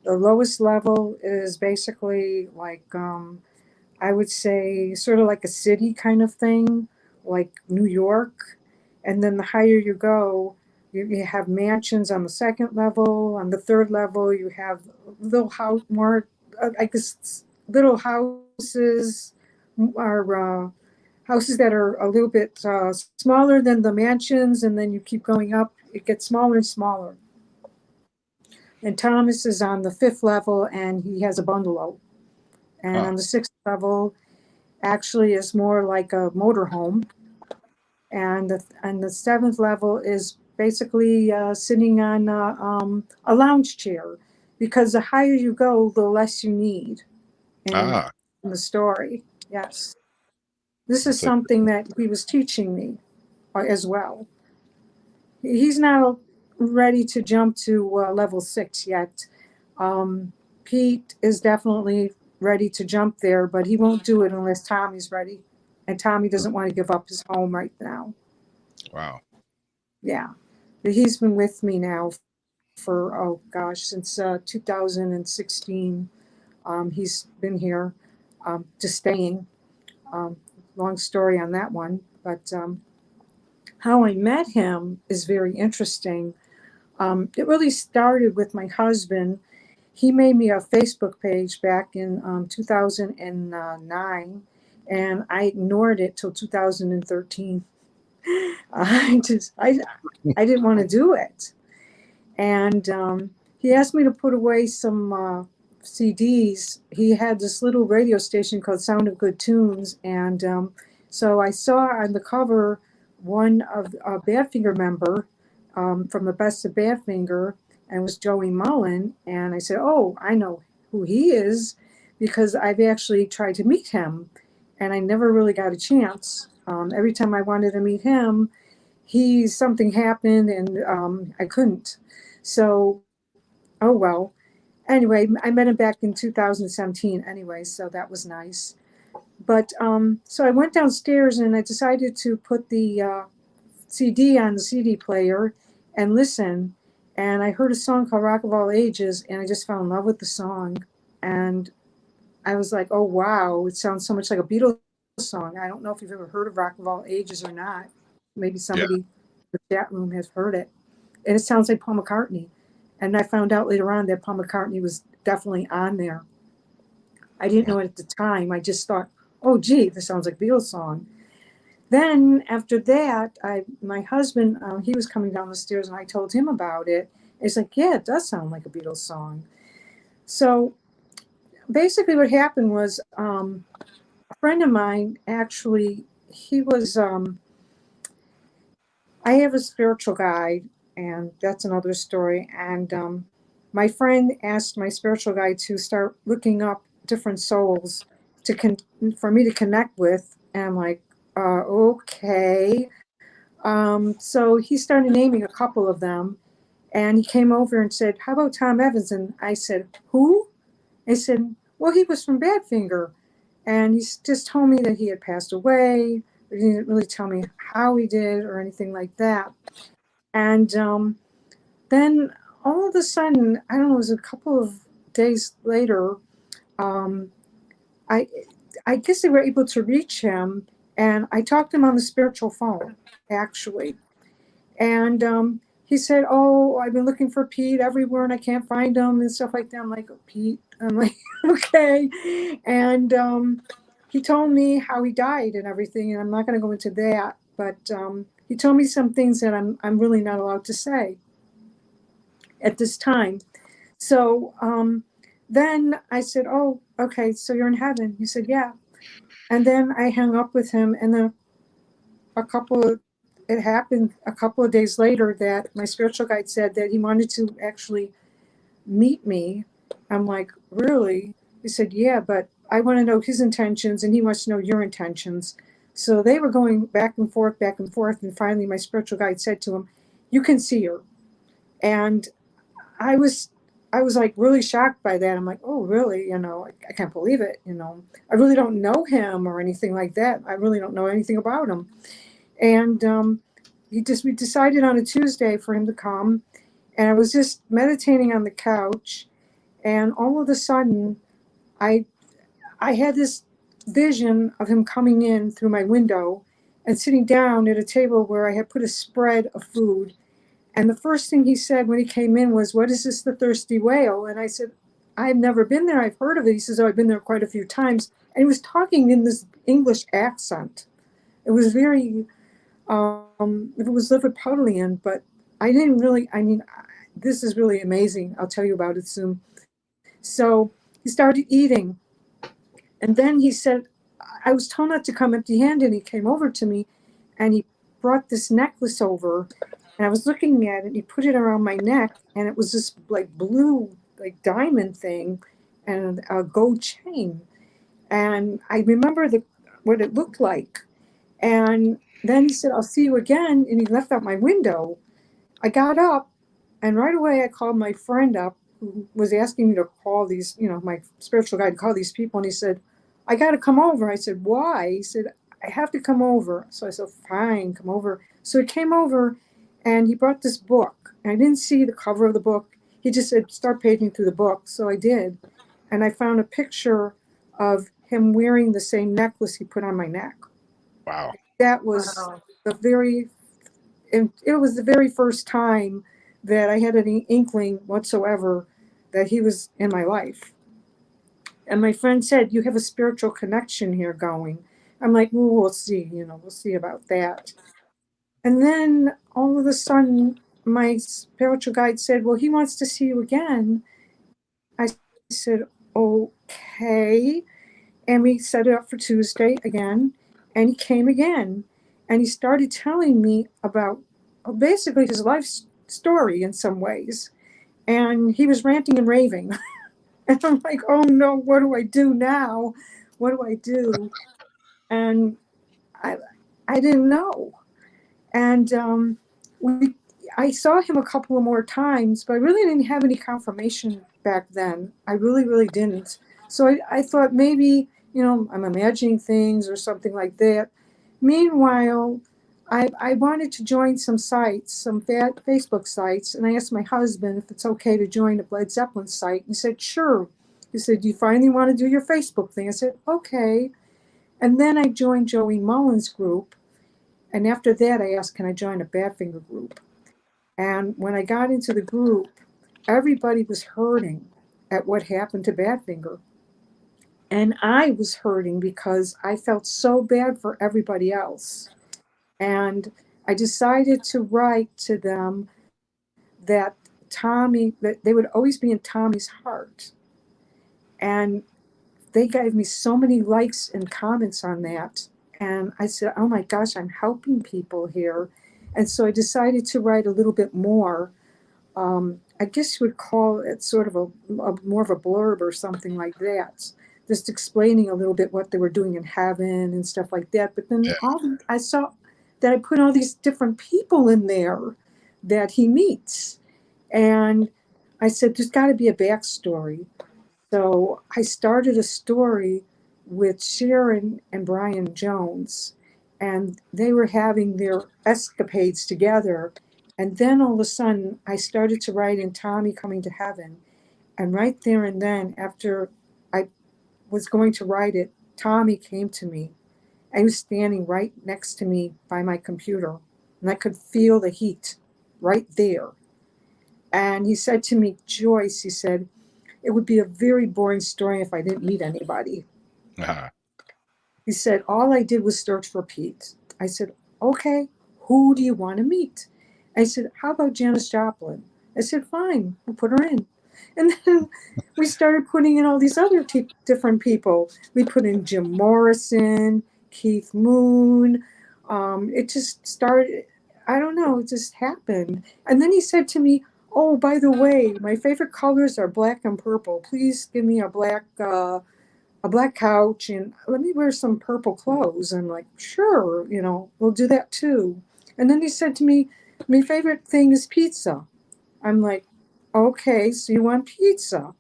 the lowest level is basically like, I would say sort of like a city kind of thing, like New York. And then the higher you go, you have mansions on the 2nd level. On the 3rd level, you have little house, more, I guess, little houses are houses that are a little bit smaller than the mansions. And then you keep going up, it gets smaller and smaller. And Thomas is on the 5th level, and he has a bungalow. And on the 6th level, actually is more like a motorhome. And the 7th level is basically sitting on a lounge chair, because the higher you go, the less you need in the story. Yes. This is something that he was teaching me as well. He's not ready to jump to level 6 yet. Pete is definitely ready to jump there, but he won't do it unless Tommy's ready. And Tommy doesn't want to give up his home right now. Wow. Yeah. But he's been with me now for, since 2016. He's been here, just staying. Long story on that one. But how I met him is very interesting. It really started with my husband. He made me a Facebook page back in 2009, and I ignored it till 2013. I didn't want to do it. And he asked me to put away some CDs. He had this little radio station called Sound of Good Tunes. And so I saw on the cover one of a Badfinger member from the Best of Badfinger, and it was Joey Mullen. And I said, oh, I know who he is, because I've actually tried to meet him, and I never really got a chance. Every time I wanted to meet him, something happened, and I couldn't. So, oh well. Anyway, I met him back in 2017 anyway, so that was nice. But so I went downstairs and I decided to put the CD on the CD player and listen. And I heard a song called Rock of All Ages, and I just fell in love with the song. And I was like, oh wow, it sounds so much like a Beatles song. I don't know if you've ever heard of Rock of All Ages or not. Maybe somebody in the chat room has heard it. And it sounds like Paul McCartney. And I found out later on that Paul McCartney was definitely on there. I didn't know it at the time. I just thought, oh, gee, this sounds like a Beatles song. Then after that, my husband, he was coming down the stairs, and I told him about it. He's like, yeah, it does sound like a Beatles song. So basically what happened was a friend of mine, actually, he was, I have a spiritual guide, and that's another story. And my friend asked my spiritual guide to start looking up different souls for me to connect with. And I'm like, okay. So he started naming a couple of them, and he came over and said, how about Tom Evans? And I said, who? I said, well, he was from Badfinger. And he just told me that he had passed away. But he didn't really tell me how he did or anything like that. And then all of a sudden, I don't know, it was a couple of days later, I guess they were able to reach him, and I talked to him on the spiritual phone, actually. And he said, oh, I've been looking for Pete everywhere, and I can't find him, and stuff like that. I'm like, oh, Pete? I'm like, okay. And he told me how he died and everything, and I'm not going to go into that, but he told me some things that I'm really not allowed to say at this time. So then I said, oh, okay, so you're in heaven. He said, yeah. And then I hung up with him, and then it happened a couple of days later that my spiritual guide said that he wanted to actually meet me. I'm like, really? He said, yeah, but I want to know his intentions and he wants to know your intentions. So they were going back and forth. And finally my spiritual guide said to him, you can see her. And I was like really shocked by that. I'm like, oh, really? I can't believe it. I really don't know him or anything like that. I really don't know anything about him. And we decided on a Tuesday for him to come. And I was just meditating on the couch. And all of a sudden, I had this vision of him coming in through my window and sitting down at a table where I had put a spread of food. And the first thing he said when he came in was, what is this, the Thirsty Whale? And I said, I've never been there. I've heard of it. He says, oh, I've been there quite a few times. And he was talking in this English accent. It was very, it was Liverpudlian, but I didn't really, this is really amazing. I'll tell you about it soon. So he started eating. And then he said, I was told not to come empty-handed. He came over to me and he brought this necklace over. And I was looking at it, and he put it around my neck, and it was this like blue, like diamond thing and a gold chain. And I remember what it looked like. And then he said, I'll see you again. And he left out my window. I got up, and right away I called my friend up who was asking me to call these, my spiritual guide, call these people. And he said, I got to come over. I said, why? He said, I have to come over. So I said, fine, come over. So he came over. And he brought this book. And I didn't see the cover of the book. He just said, start paging through the book. So I did. And I found a picture of him wearing the same necklace he put on my neck. Wow. That was it was the very first time that I had any inkling whatsoever that he was in my life. And my friend said, you have a spiritual connection here going. I'm like, well, we'll see, we'll see about that. And then all of a sudden, my spiritual guide said, well, he wants to see you again. I said, okay. And we set it up for Tuesday again. And he came again. And he started telling me about basically his life story in some ways. And he was ranting and raving. And I'm like, oh, no, what do I do now? What do I do? And I didn't know. And I saw him a couple of more times, but I really didn't have any confirmation back then. I really, really didn't. So I thought maybe, I'm imagining things or something like that. Meanwhile, I wanted to join some sites, some Facebook sites, and I asked my husband if it's okay to join a Led Zeppelin site. He said, sure. He said, do you finally want to do your Facebook thing? I said, okay. And then I joined Joey Mullen's group. And after that, I asked, can I join a Badfinger group? And when I got into the group, everybody was hurting at what happened to Badfinger. And I was hurting because I felt so bad for everybody else. And I decided to write to them that they would always be in Tommy's heart. And they gave me so many likes and comments on that. And I said, oh my gosh, I'm helping people here. And so I decided to write a little bit more. I guess you would call it sort of a more of a blurb or something like that. Just explaining a little bit what they were doing in heaven and stuff like that. But then I saw that I put all these different people in there that he meets. And I said, there's got to be a backstory. So I started a story with Sharon and Brian Jones, and they were having their escapades together. And then all of a sudden, I started to write in Tommy Coming to Heaven. And right there and then, after I was going to write it, Tommy came to me. I was standing right next to me by my computer, and I could feel the heat right there. And he said to me, Joyce, he said, it would be a very boring story if I didn't meet anybody. Uh-huh. He said, all I did was search for Pete. I said, okay, who do you want to meet? I said, how about Janis Joplin? I said, fine, we'll put her in. And then we started putting in all these other different people. We put in Jim Morrison, Keith Moon. It just started, I don't know, it just happened. And then he said to me, oh, by the way, my favorite colors are black and purple. Please give me a black couch and let me wear some purple clothes. I'm like, sure, we'll do that too. And then he said to me, my favorite thing is pizza. I'm like, okay, so you want pizza.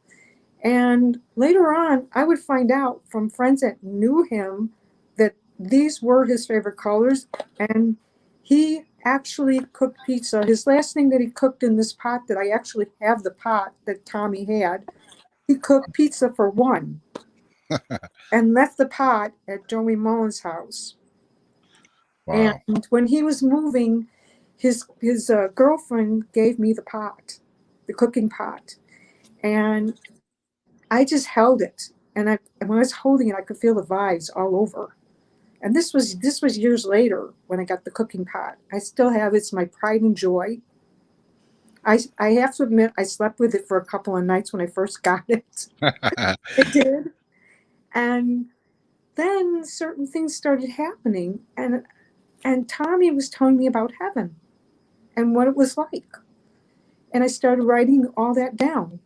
And later on, I would find out from friends that knew him that these were his favorite colors. And he actually cooked pizza. His last thing that he cooked in this pot, that I actually have the pot that Tommy had, he cooked pizza for one and left the pot at Joey Mullen's house. Wow. And when he was moving, his girlfriend gave me the pot, the cooking pot. And I just held it. And when I was holding it, I could feel the vibes all over. And this was years later when I got the cooking pot. I still have it. It's my pride and joy. I have to admit, I slept with it for a couple of nights when I first got it. I did. And then certain things started happening. And Tommy was telling me about heaven and what it was like. And I started writing all that down.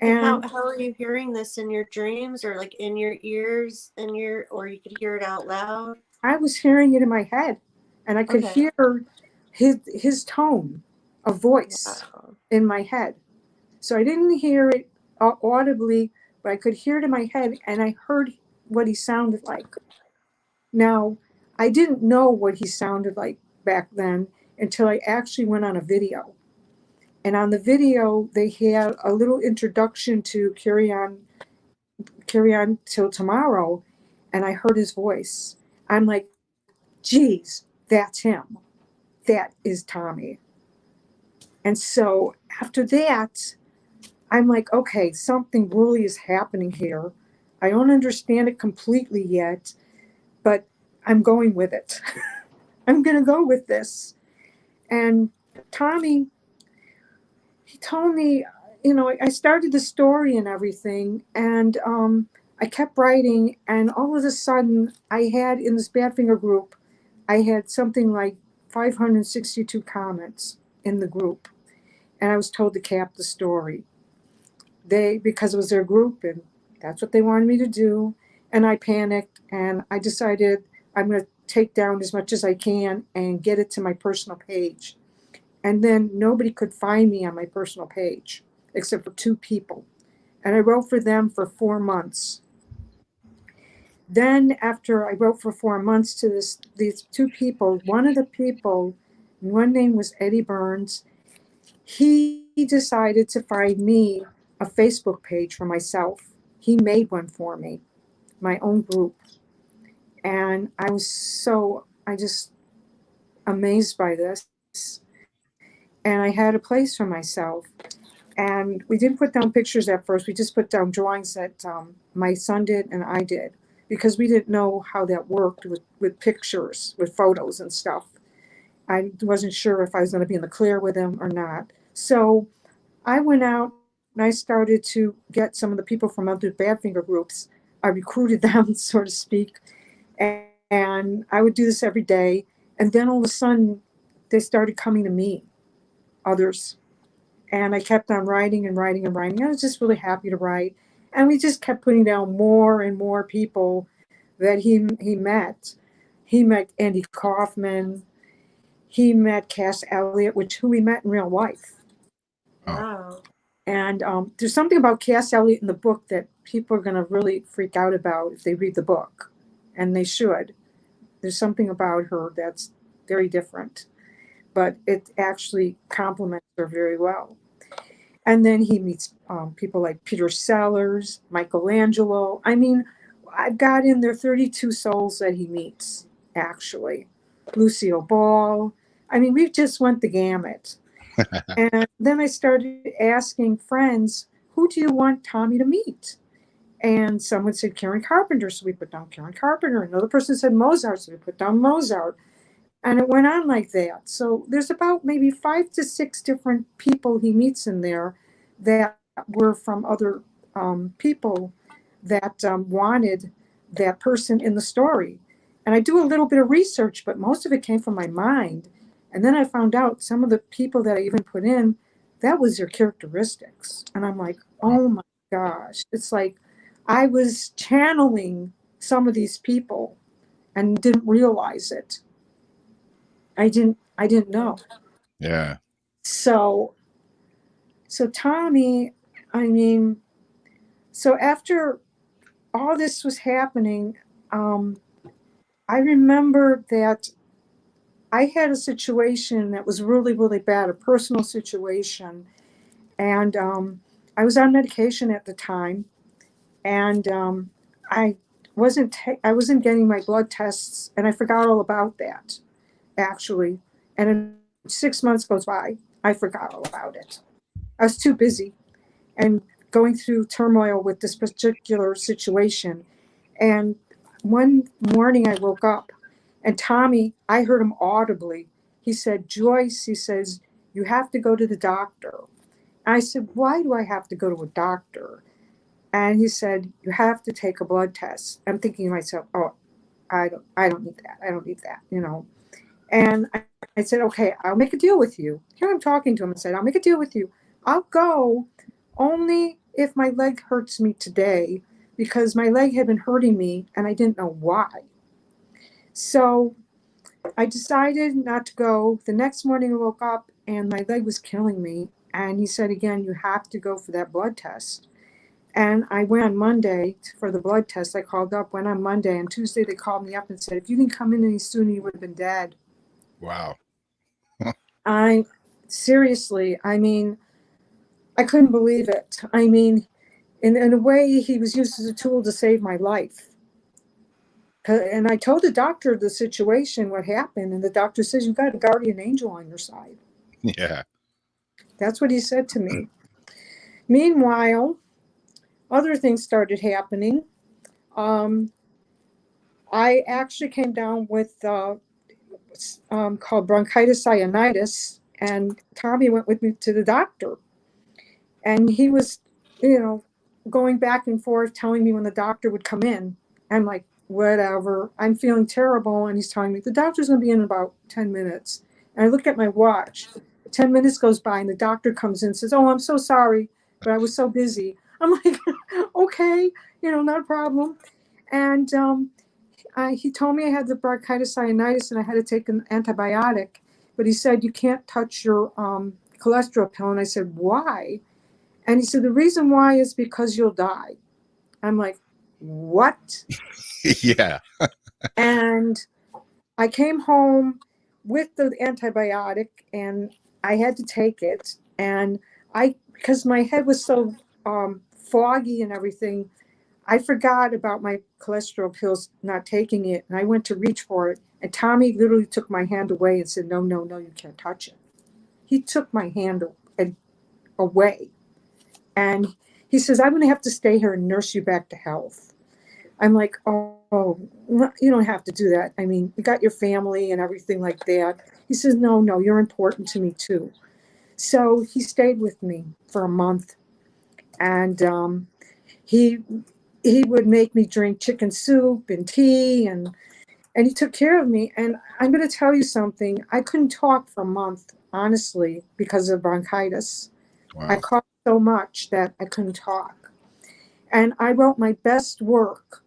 And how are you hearing this in your dreams or like in your ears or you could hear it out loud? I was hearing it in my head and I could hear his tone of voice in my head. So I didn't hear it audibly, but I could hear it in my head and I heard what he sounded like. Now, I didn't know what he sounded like back then until I actually went on a video. And on the video, they had a little introduction to Carry On Till Tomorrow, and I heard his voice. I'm like, geez, that's him. That is Tommy. And so after that, I'm like, okay, something really is happening here. I don't understand it completely yet, but I'm going with it. I'm going to go with this. And Tommy, he told me, I started the story and everything, and I kept writing, and all of a sudden, I had in this Badfinger group, I had something like 562 comments in the group, and I was told to cap the story. Because it was their group, and that's what they wanted me to do, and I panicked, and I decided I'm going to take down as much as I can and get it to my personal page. And then nobody could find me on my personal page except for 2 people. And I wrote for them for 4 months. Then after I wrote for 4 months to these 2 people, one of the people, one name was Eddie Burns, he decided to find me a Facebook page for myself. He made one for me, my own group. And I was just amazed by this. And I had a place for myself. And we didn't put down pictures at first. We just put down drawings that my son did and I did, because we didn't know how that worked with pictures, with photos and stuff. I wasn't sure if I was going to be in the clear with them or not. So I went out and I started to get some of the people from other Badfinger groups. I recruited them, so to speak. And I would do this every day. And then all of a sudden, they started coming to me, others. And I kept on writing and writing and writing. I was just really happy to write. And we just kept putting down more and more people that he met. He met Andy Kaufman. He met Cass Elliot, who we met in real life. Wow. And there's something about Cass Elliot in the book that people are going to really freak out about if they read the book. And they should. There's something about her that's very different. But it actually complements her very well. And then he meets people like Peter Sellers, Michelangelo. I mean, I've got in there 32 souls that he meets, actually. Lucille Ball. I mean, we just went the gamut. And then I started asking friends, who do you want Tommy to meet? And someone said Karen Carpenter, so we put down Karen Carpenter. Another person said Mozart, so we put down Mozart. And it went on like that. So there's about maybe 5 to 6 different people he meets in there that were from other people that wanted that person in the story. And I do a little bit of research, but most of it came from my mind. And then I found out some of the people that I even put in, that was their characteristics. And I'm like, oh my gosh. It's like I was channeling some of these people and didn't realize it. I didn't know. Yeah. So Tommy, I mean, so after all this was happening, I remember that I had a situation that was really, really bad, a personal situation. And I was on medication at the time. And I wasn't getting my blood tests, and I forgot all about that, actually. And in 6 months goes by, I forgot all about it. I was too busy and going through turmoil with this particular situation. And one morning I woke up, and Tommy, I heard him audibly. He said, Joyce, he says, you have to go to the doctor. And I said, why do I have to go to a doctor? And he said, you have to take a blood test. I'm thinking to myself, oh, I don't need that. I don't need that, you know. And I said, okay, I'll make a deal with you. Here I'm talking to him and said, I'll make a deal with you. I'll go only if my leg hurts me today, because my leg had been hurting me and I didn't know why. So I decided not to go. The next morning I woke up and my leg was killing me. And he said, again, you have to go for that blood test. And I went on Monday for the blood test. I called up, went on Monday, and Tuesday they called me up and said, if you didn't come in any sooner, you would have been dead. Wow. Seriously, I mean, I couldn't believe it. I mean, in a way, he was used as a tool to save my life. And I told the doctor the situation, what happened, and the doctor says, you've got a guardian angel on your side. Yeah. That's what he said to me. Meanwhile, other things started happening. I actually came down with called bronchitis sinusitis, and Tommy went with me to the doctor. And he was, going back and forth, telling me when the doctor would come in. I'm like, whatever, I'm feeling terrible. And he's telling me, the doctor's going to be in about 10 minutes. And I look at my watch. 10 minutes goes by, and the doctor comes in and says, oh, I'm so sorry, but I was so busy. I'm like, okay, not a problem. And he told me I had the bronchitis sinusitis and I had to take an antibiotic. But he said, you can't touch your cholesterol pill. And I said, why? And he said, the reason why is because you'll die. I'm like, what? Yeah. And I came home with the antibiotic and I had to take it. And because my head was so foggy and everything, I forgot about my cholesterol pills, not taking it. And I went to reach for it. And Tommy literally took my hand away and said, no, you can't touch it. He took my hand away. And he says, I'm going to have to stay here and nurse you back to health. I'm like, oh, you don't have to do that. I mean, you got your family and everything like that. He says, no, you're important to me too. So he stayed with me for a month. And he would make me drink chicken soup and tea, and he took care of me. And I'm going to tell you something. I couldn't talk for a month, honestly, because of bronchitis. Wow. I coughed so much that I couldn't talk. And I wrote my best work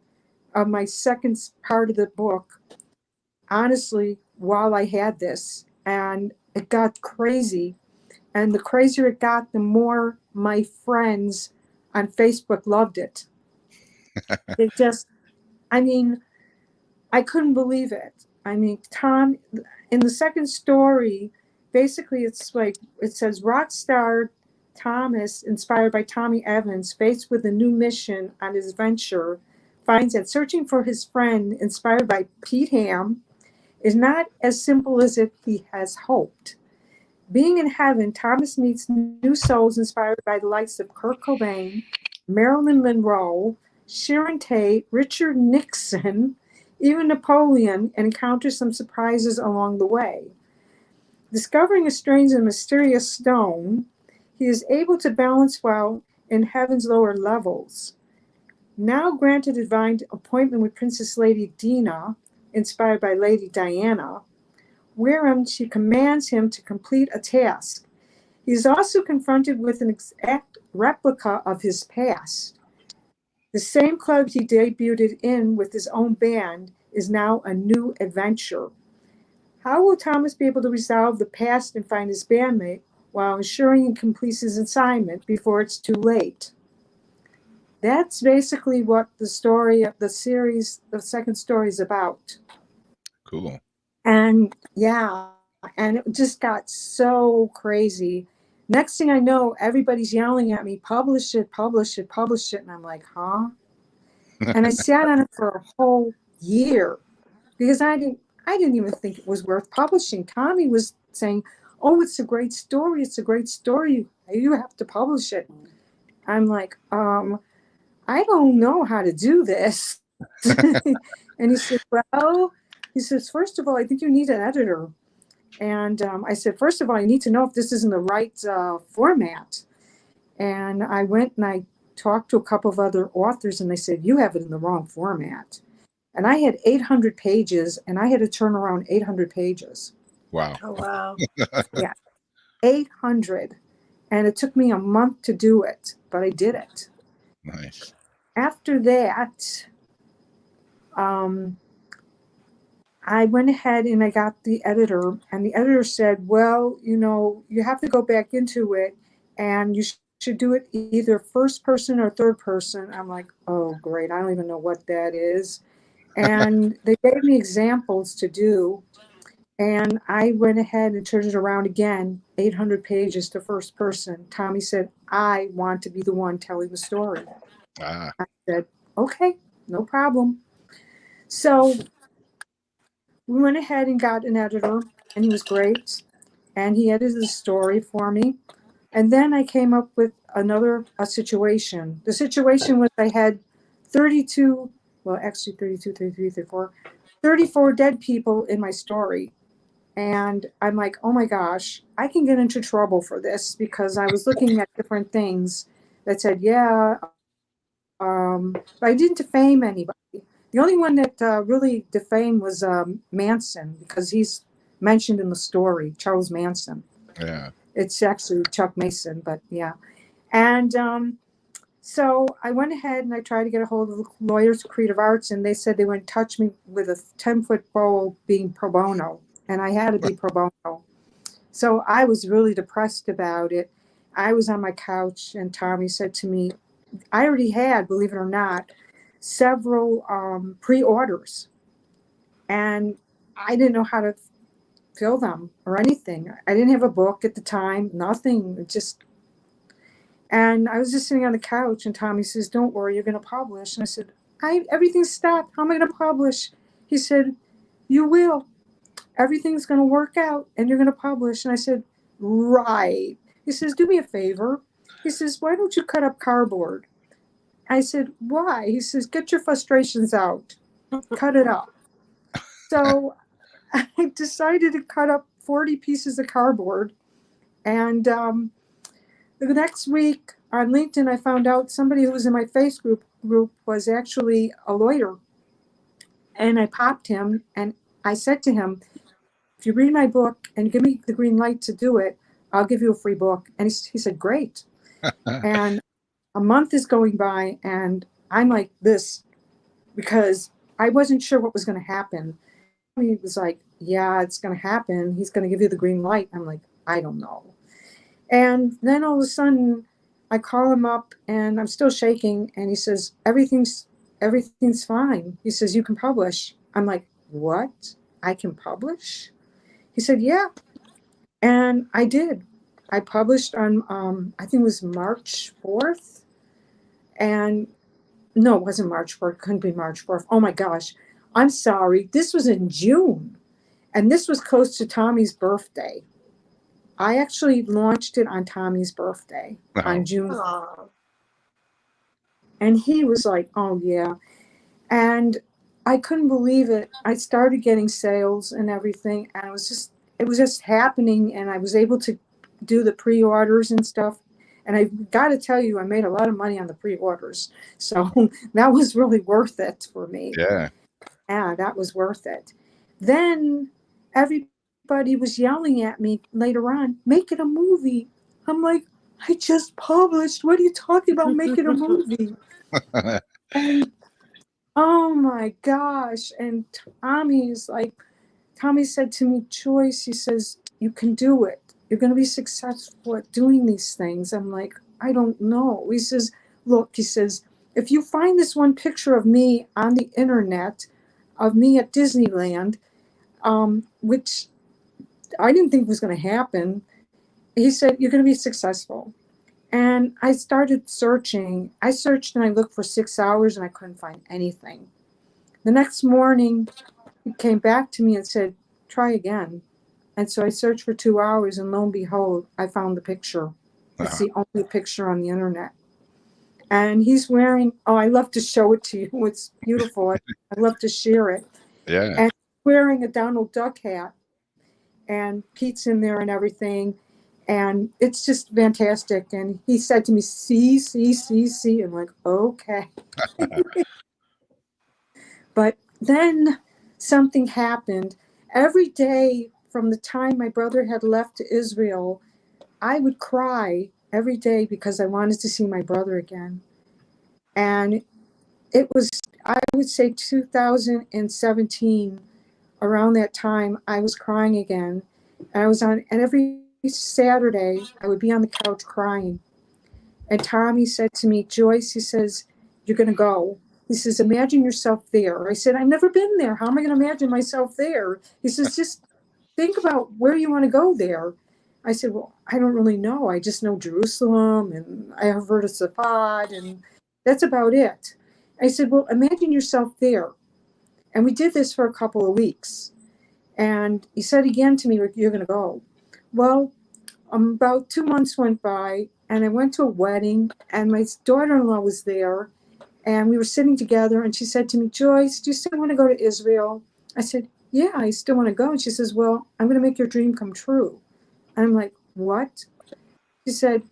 of my second part of the book, honestly, while I had this. And it got crazy. And the crazier it got, the more my friends on Facebook loved it. It just, I couldn't believe it. Tom, in the second story, basically it's like, it says rock star Thomas, inspired by Tommy Evans, faced with a new mission on his venture, finds that searching for his friend, inspired by Pete Ham, is not as simple as he has hoped. Being in heaven, Thomas meets new souls inspired by the likes of Kurt Cobain, Marilyn Monroe, Sharon Tate, Richard Nixon, even Napoleon, and encounters some surprises along the way. Discovering a strange and mysterious stone, he is able to balance while in heaven's lower levels. Now granted a divine appointment with Princess Lady Dina, inspired by Lady Diana, wherein she commands him to complete a task. He is also confronted with an exact replica of his past. The same club he debuted in with his own band is now a new adventure. How will Thomas be able to resolve the past and find his bandmate while ensuring he completes his assignment before it's too late? That's basically what the story of the series, the second story, is about. Cool. And yeah, and it just got so crazy. Next thing I know, everybody's yelling at me, publish it, publish it, publish it. And I'm like, huh? And I sat on it for a whole year because I didn't even think it was worth publishing. Tommy was saying, oh, it's a great story. It's a great story. You have to publish it. I'm like, I don't know how to do this. And he said, well, he says, first of all, I think you need an editor. And I said, first of all, I need to know if this is in the right format. And I went and I talked to a couple of other authors, and they said, you have it in the wrong format. And I had 800 pages, and I had to turn around 800 pages. Wow. Oh, wow. Yeah, 800. And it took me a month to do it, but I did it. Nice. After that, I went ahead and I got the editor, and the editor said, well, you have to go back into it, and you should do it either first person or third person. I'm like, oh, great. I don't even know what that is. And they gave me examples to do, and I went ahead and turned it around again, 800 pages to first person. Tommy said, I want to be the one telling the story. I said, okay, no problem. So we went ahead and got an editor, and he was great, and he edited the story for me. And then I came up with a situation. The situation was I had 34 dead people in my story. And I'm like, oh my gosh, I can get into trouble for this, because I was looking at different things that said, yeah, but I didn't defame anybody. The only one that really defamed was Manson, because he's mentioned in the story, Charles Manson. Yeah. It's actually Chuck Mason, but yeah. And so I went ahead and I tried to get a hold of the Lawyers of Creative Arts, and they said they wouldn't touch me with a 10-foot pole being pro bono, and I had to be pro bono. So I was really depressed about it. I was on my couch, and Tommy said to me, I already had, believe it or not, several pre-orders, and I didn't know how to fill them or anything. I didn't have a book at the time, nothing, and I was just sitting on the couch, and Tommy says, don't worry, you're going to publish. And I said, everything's stopped. How am I going to publish? He said, you will. Everything's going to work out, and you're going to publish. And I said, right. He says, do me a favor. He says, why don't you cut up cardboard? I said, why? He says, get your frustrations out. Cut it up. So I decided to cut up 40 pieces of cardboard. And the next week on LinkedIn, I found out somebody who was in my Facebook group was actually a lawyer. And I popped him, and I said to him, if you read my book and give me the green light to do it, I'll give you a free book. And he said, great. And a month is going by, and I'm like this, because I wasn't sure what was going to happen. He was like, yeah, it's going to happen. He's going to give you the green light. I'm like, I don't know. And then all of a sudden, I call him up, and I'm still shaking. And he says, everything's fine. He says, you can publish. I'm like, what? I can publish? He said, yeah. And I did. I published on, I think it was March 4th. And no, it wasn't March 4th. It couldn't be March 4th. Oh my gosh. I'm sorry. This was in June. And this was close to Tommy's birthday. I actually launched it on Tommy's birthday on June. Aww. And he was like, oh, yeah. And I couldn't believe it. I started getting sales and everything, and it was just happening, and I was able to do the pre-orders and stuff. And I got to tell you, I made a lot of money on the pre-orders. So that was really worth it for me. Yeah. Yeah, that was worth it. Then everybody was yelling at me later on, make it a movie. I'm like, I just published. What are you talking about making a movie? And oh my gosh. And Tommy said to me, Joyce, he says, you can do it. You're going to be successful at doing these things. I'm like, I don't know. He says, look, he says, if you find this one picture of me on the internet, of me at Disneyland, which I didn't think was going to happen, he said, you're going to be successful. And I started searching. I searched and I looked for 6 hours and I couldn't find anything. The next morning, he came back to me and said, try again. And so I searched for 2 hours, and lo and behold, I found the picture. It's the only picture on the internet. And he's wearing, oh, I love to show it to you. It's beautiful. I love to share it. Yeah. And he's wearing a Donald Duck hat, and Pete's in there and everything. And it's just fantastic. And he said to me, see. I'm like, okay. But then something happened. Every day from the time my brother had left to Israel, I would cry every day because I wanted to see my brother again. And it was, I would say 2017, around that time, I was crying again. And every Saturday, I would be on the couch crying. And Tommy said to me, Joyce, he says, you're going to go. He says, imagine yourself there. I said, I've never been there. How am I going to imagine myself there? He says, just think about where you want to go there. I said, well, I don't really know. I just know Jerusalem, and I have heard of Safad, and that's about it. I said, well, imagine yourself there. And we did this for a couple of weeks. And he said again to me, you're going to go. Well, about 2 months went by, and I went to a wedding, and my daughter-in-law was there, and we were sitting together, and she said to me, Joyce, do you still want to go to Israel? I said, yeah, I still want to go. And she says, well, I'm going to make your dream come true. And I'm like, what? She said,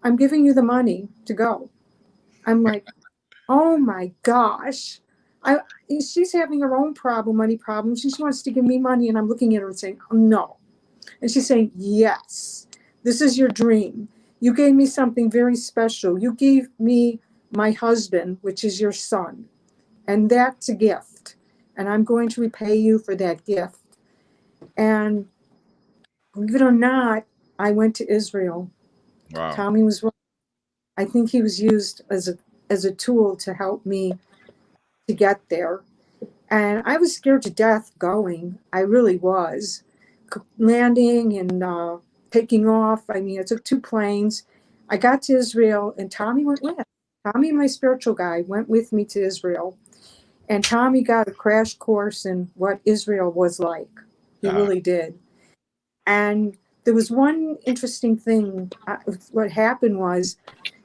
I'm giving you the money to go. I'm like, oh my gosh. She's having her own money problems. She wants to give me money, and I'm looking at her and saying, oh, no. And she's saying, yes, this is your dream. You gave me something very special. You gave me my husband, which is your son, and that's a gift. And I'm going to repay you for that gift. And believe it or not, I went to Israel. Wow. Tommy was right. I think he was used as a tool to help me to get there. And I was scared to death going. I really was. Landing and taking off. I mean, I took 2 planes. I got to Israel, and Tommy went with. Tommy, my spiritual guide, went with me to Israel. And Tommy got a crash course in what Israel was like. He really did. And there was one interesting thing. What happened was,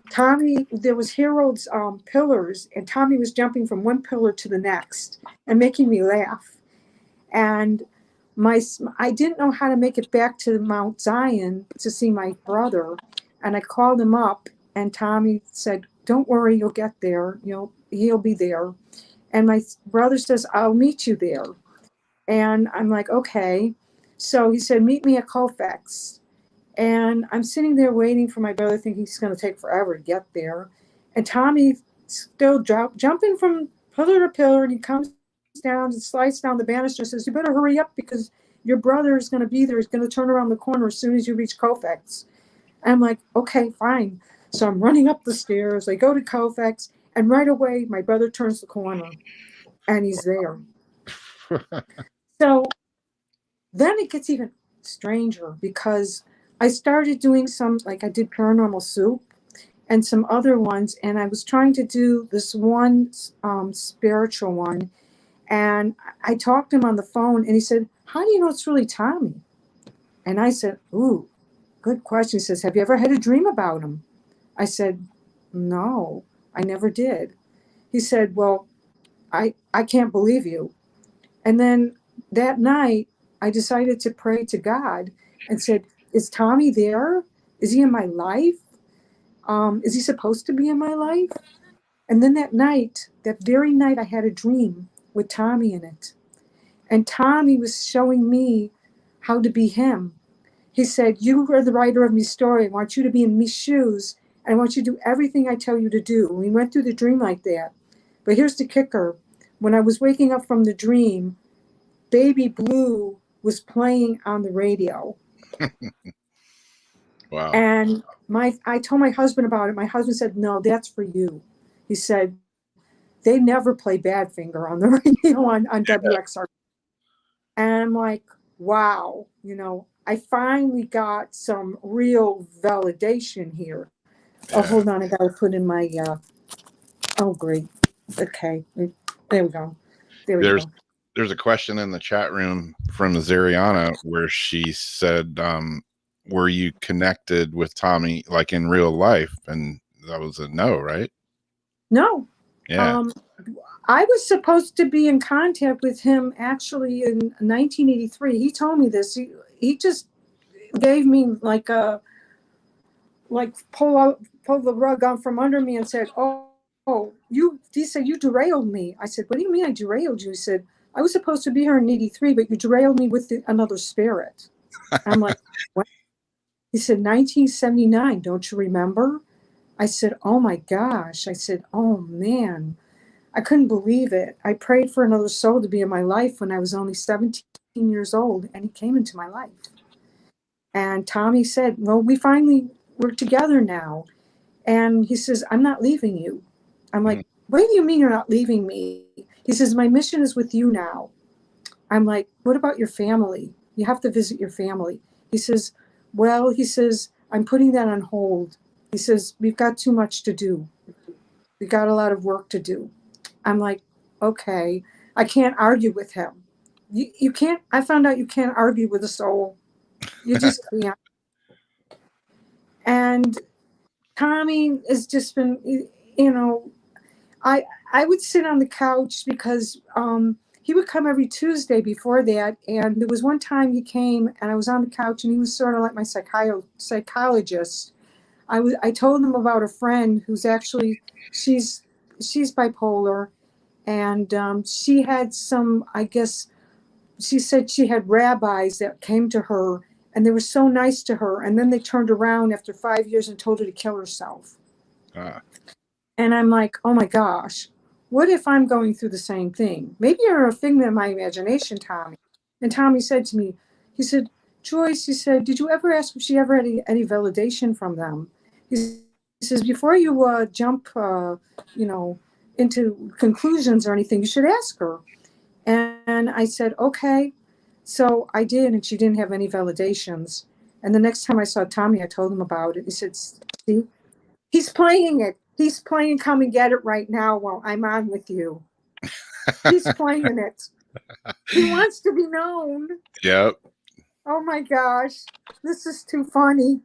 Tommy, there was Harold's pillars, and Tommy was jumping from one pillar to the next and making me laugh. And I didn't know how to make it back to Mount Zion to see my brother. And I called him up, and Tommy said, don't worry, you'll get there. He'll be there. And my brother says, I'll meet you there. And I'm like, okay. So he said, meet me at Colfax. And I'm sitting there waiting for my brother, thinking he's going to take forever to get there. And Tommy still jumping from pillar to pillar, and he comes down and slides down the banister and says, you better hurry up because your brother is going to be there. He's going to turn around the corner as soon as you reach Colfax. And I'm like, okay, fine. So I'm running up the stairs. I go to Colfax, and right away, my brother turns the corner, and he's there. So then it gets even stranger because I started doing I did Paranormal Soup and some other ones, and I was trying to do this one spiritual one. And I talked to him on the phone, and he said, how do you know it's really Tommy? And I said, ooh, good question. He says, have you ever had a dream about him? I said, no. I never did. He said, well, I can't believe you. And then that night, I decided to pray to God and said, is Tommy there? Is he in my life? Is he supposed to be in my life? And then that very night, I had a dream with Tommy in it. And Tommy was showing me how to be him. He said, you are the writer of my story. I want you to be in me shoes. And I want you to do everything I tell you to do. And we went through the dream like that. But here's the kicker. When I was waking up from the dream, Baby Blue was playing on the radio. Wow. And I told my husband about it. My husband said, no, that's for you. He said, they never play Badfinger on the radio on WXR. And I'm like, wow, I finally got some real validation here. Yeah. Oh, hold on. I got to put in my, oh, great. Okay. There we go. There's a question in the chat room from Zariana where she said, were you connected with Tommy like in real life? And that was a no, right? No. Yeah. I was supposed to be in contact with him actually in 1983. He told me this. He just gave me pull the rug out from under me and said, he said, you derailed me. I said, what do you mean I derailed you? He said, I was supposed to be here in 83, but you derailed me with another spirit. I'm like, what? He said, 1979, don't you remember? I said, oh my gosh. I said, oh man. I couldn't believe it. I prayed for another soul to be in my life when I was only 17 years old, and he came into my life. And Tommy said, well, we're together now. And he says, I'm not leaving you. I'm like, what do you mean you're not leaving me? He says, my mission is with you now. I'm like, what about your family? You have to visit your family. He says, I'm putting that on hold. He says, we've got too much to do. We got a lot of work to do. I'm like, okay, I can't argue with him. You can't, I found out you can't argue with a soul. You just can't. And Tommy has just been, I would sit on the couch because he would come every Tuesday before that. And there was one time he came and I was on the couch and he was sort of like my psychologist. I told him about a friend who's actually, she's bipolar. And she had she said she had rabbis that came to her and they were so nice to her. And then they turned around after 5 years and told her to kill herself. And I'm like, oh my gosh, what if I'm going through the same thing? Maybe you're a figment of my imagination, Tommy. And Tommy said to me, he said, Joyce, he said, did you ever ask if she ever had any validation from them? He says, before you jump, into conclusions or anything, you should ask her. And I said, okay. So I did, and she didn't have any validations. And the next time I saw Tommy, I told him about it. He said, see, he's playing it. He's playing Come and Get It right now while I'm on with you. He's playing it. He wants to be known. Yep. Oh my gosh. This is too funny.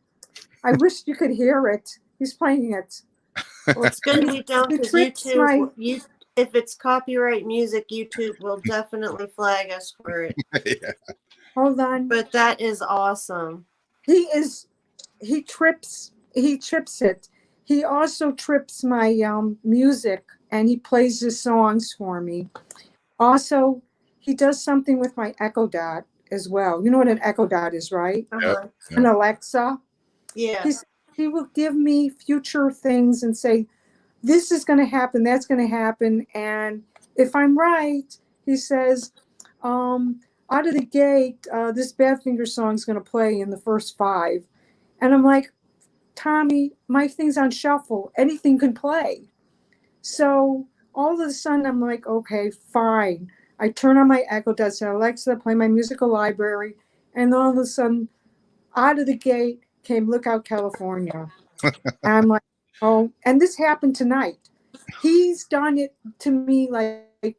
I wish you could hear it. He's playing it. Well, it's going to be down because YouTube, if it's copyright music, YouTube will definitely flag us for it. Yeah. Hold on. But that is awesome. He trips it. He also trips my music and he plays his songs for me. Also, he does something with my Echo Dot as well. You know what an Echo Dot is, right? Uh-huh. Yep. An Alexa. Yeah. He will give me future things and say, this is going to happen, that's going to happen. And if I'm right, he says, out of the gate, this Badfinger song is going to play in the first 5. And I'm like, Tommy, my thing's on shuffle. Anything can play. So all of a sudden, I'm like, okay, fine. I turn on my Echo Dot, say, Alexa, play my musical library. And all of a sudden, out of the gate came Lookout California. I'm like, oh, and this happened tonight. He's done it to me like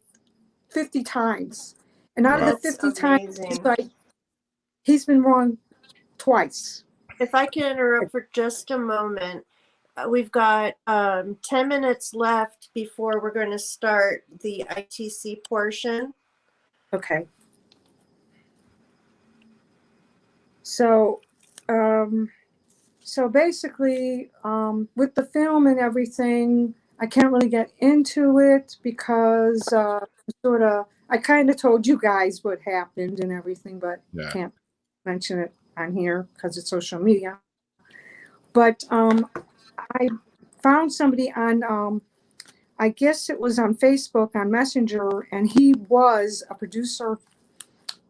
50 times. And out of the 50 times, he's been wrong twice. If I can interrupt for just a moment, we've got 10 minutes left before we're going to start the ITC portion. Okay. So, basically, with the film and everything, I can't really get into it because I kind of told you guys what happened and everything, but Yeah. can't mention it on here because it's social media. But I found somebody on, I guess it was on Facebook, on Messenger, and he was a producer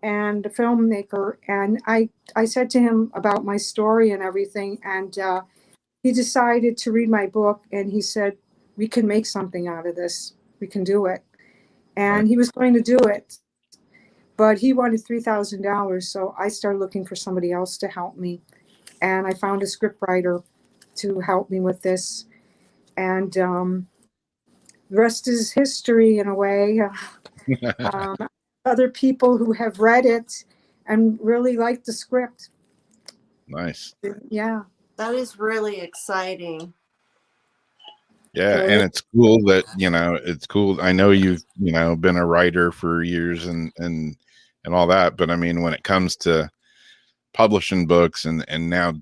and a filmmaker. And I said to him about my story and everything, and he decided to read my book, and he said, we can make something out of this. We can do it. And he was going to do it, but he wanted $3,000. So I started looking for somebody else to help me. And I found a scriptwriter to help me with this. And the rest is history in a way. Other people who have read it and really like the script. Nice. Yeah. That is really exciting. Yeah, and it's cool that, it's cool. I know you've, been a writer for years and all that, but I mean, when it comes to publishing books and now,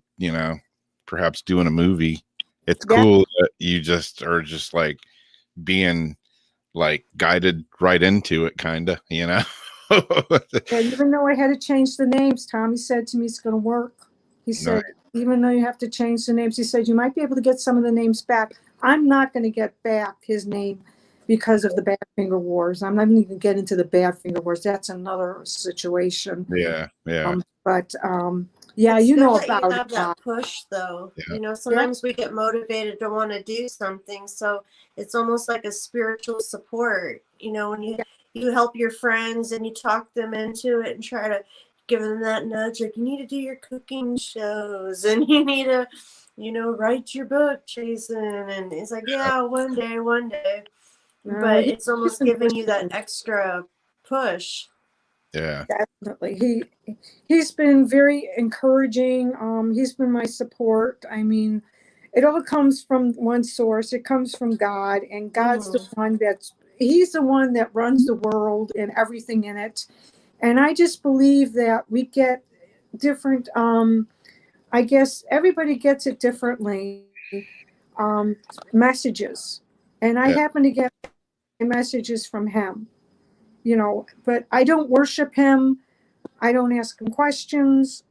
perhaps doing a movie, it's cool that you just are just like being like guided right into it, kind of, And even though I had to change the names, Tommy said to me, it's going to work. He said, even though you have to change the names, he said, you might be able to get some of the names back. I'm not going to get back his name because of the Badfinger Wars. I'm not even going to get into the Badfinger Wars. That's another situation. Yeah. But It's you good know that about you have that push, though. Yeah. Sometimes we get motivated to want to do something, so it's almost like a spiritual support. When you help your friends and you talk them into it and try to give them that nudge, like you need to do your cooking shows and you need to, write your book, Jason. And it's like, yeah, one day. But it's almost giving you that extra push. Yeah. Definitely. He's been very encouraging. He's been my support. I mean, it all comes from one source. It comes from God, and God's the one he's the one that runs the world and everything in it. And I just believe that we get different, I guess everybody gets it differently, messages. And I happen to get messages from him. But I don't worship him. I don't ask him questions.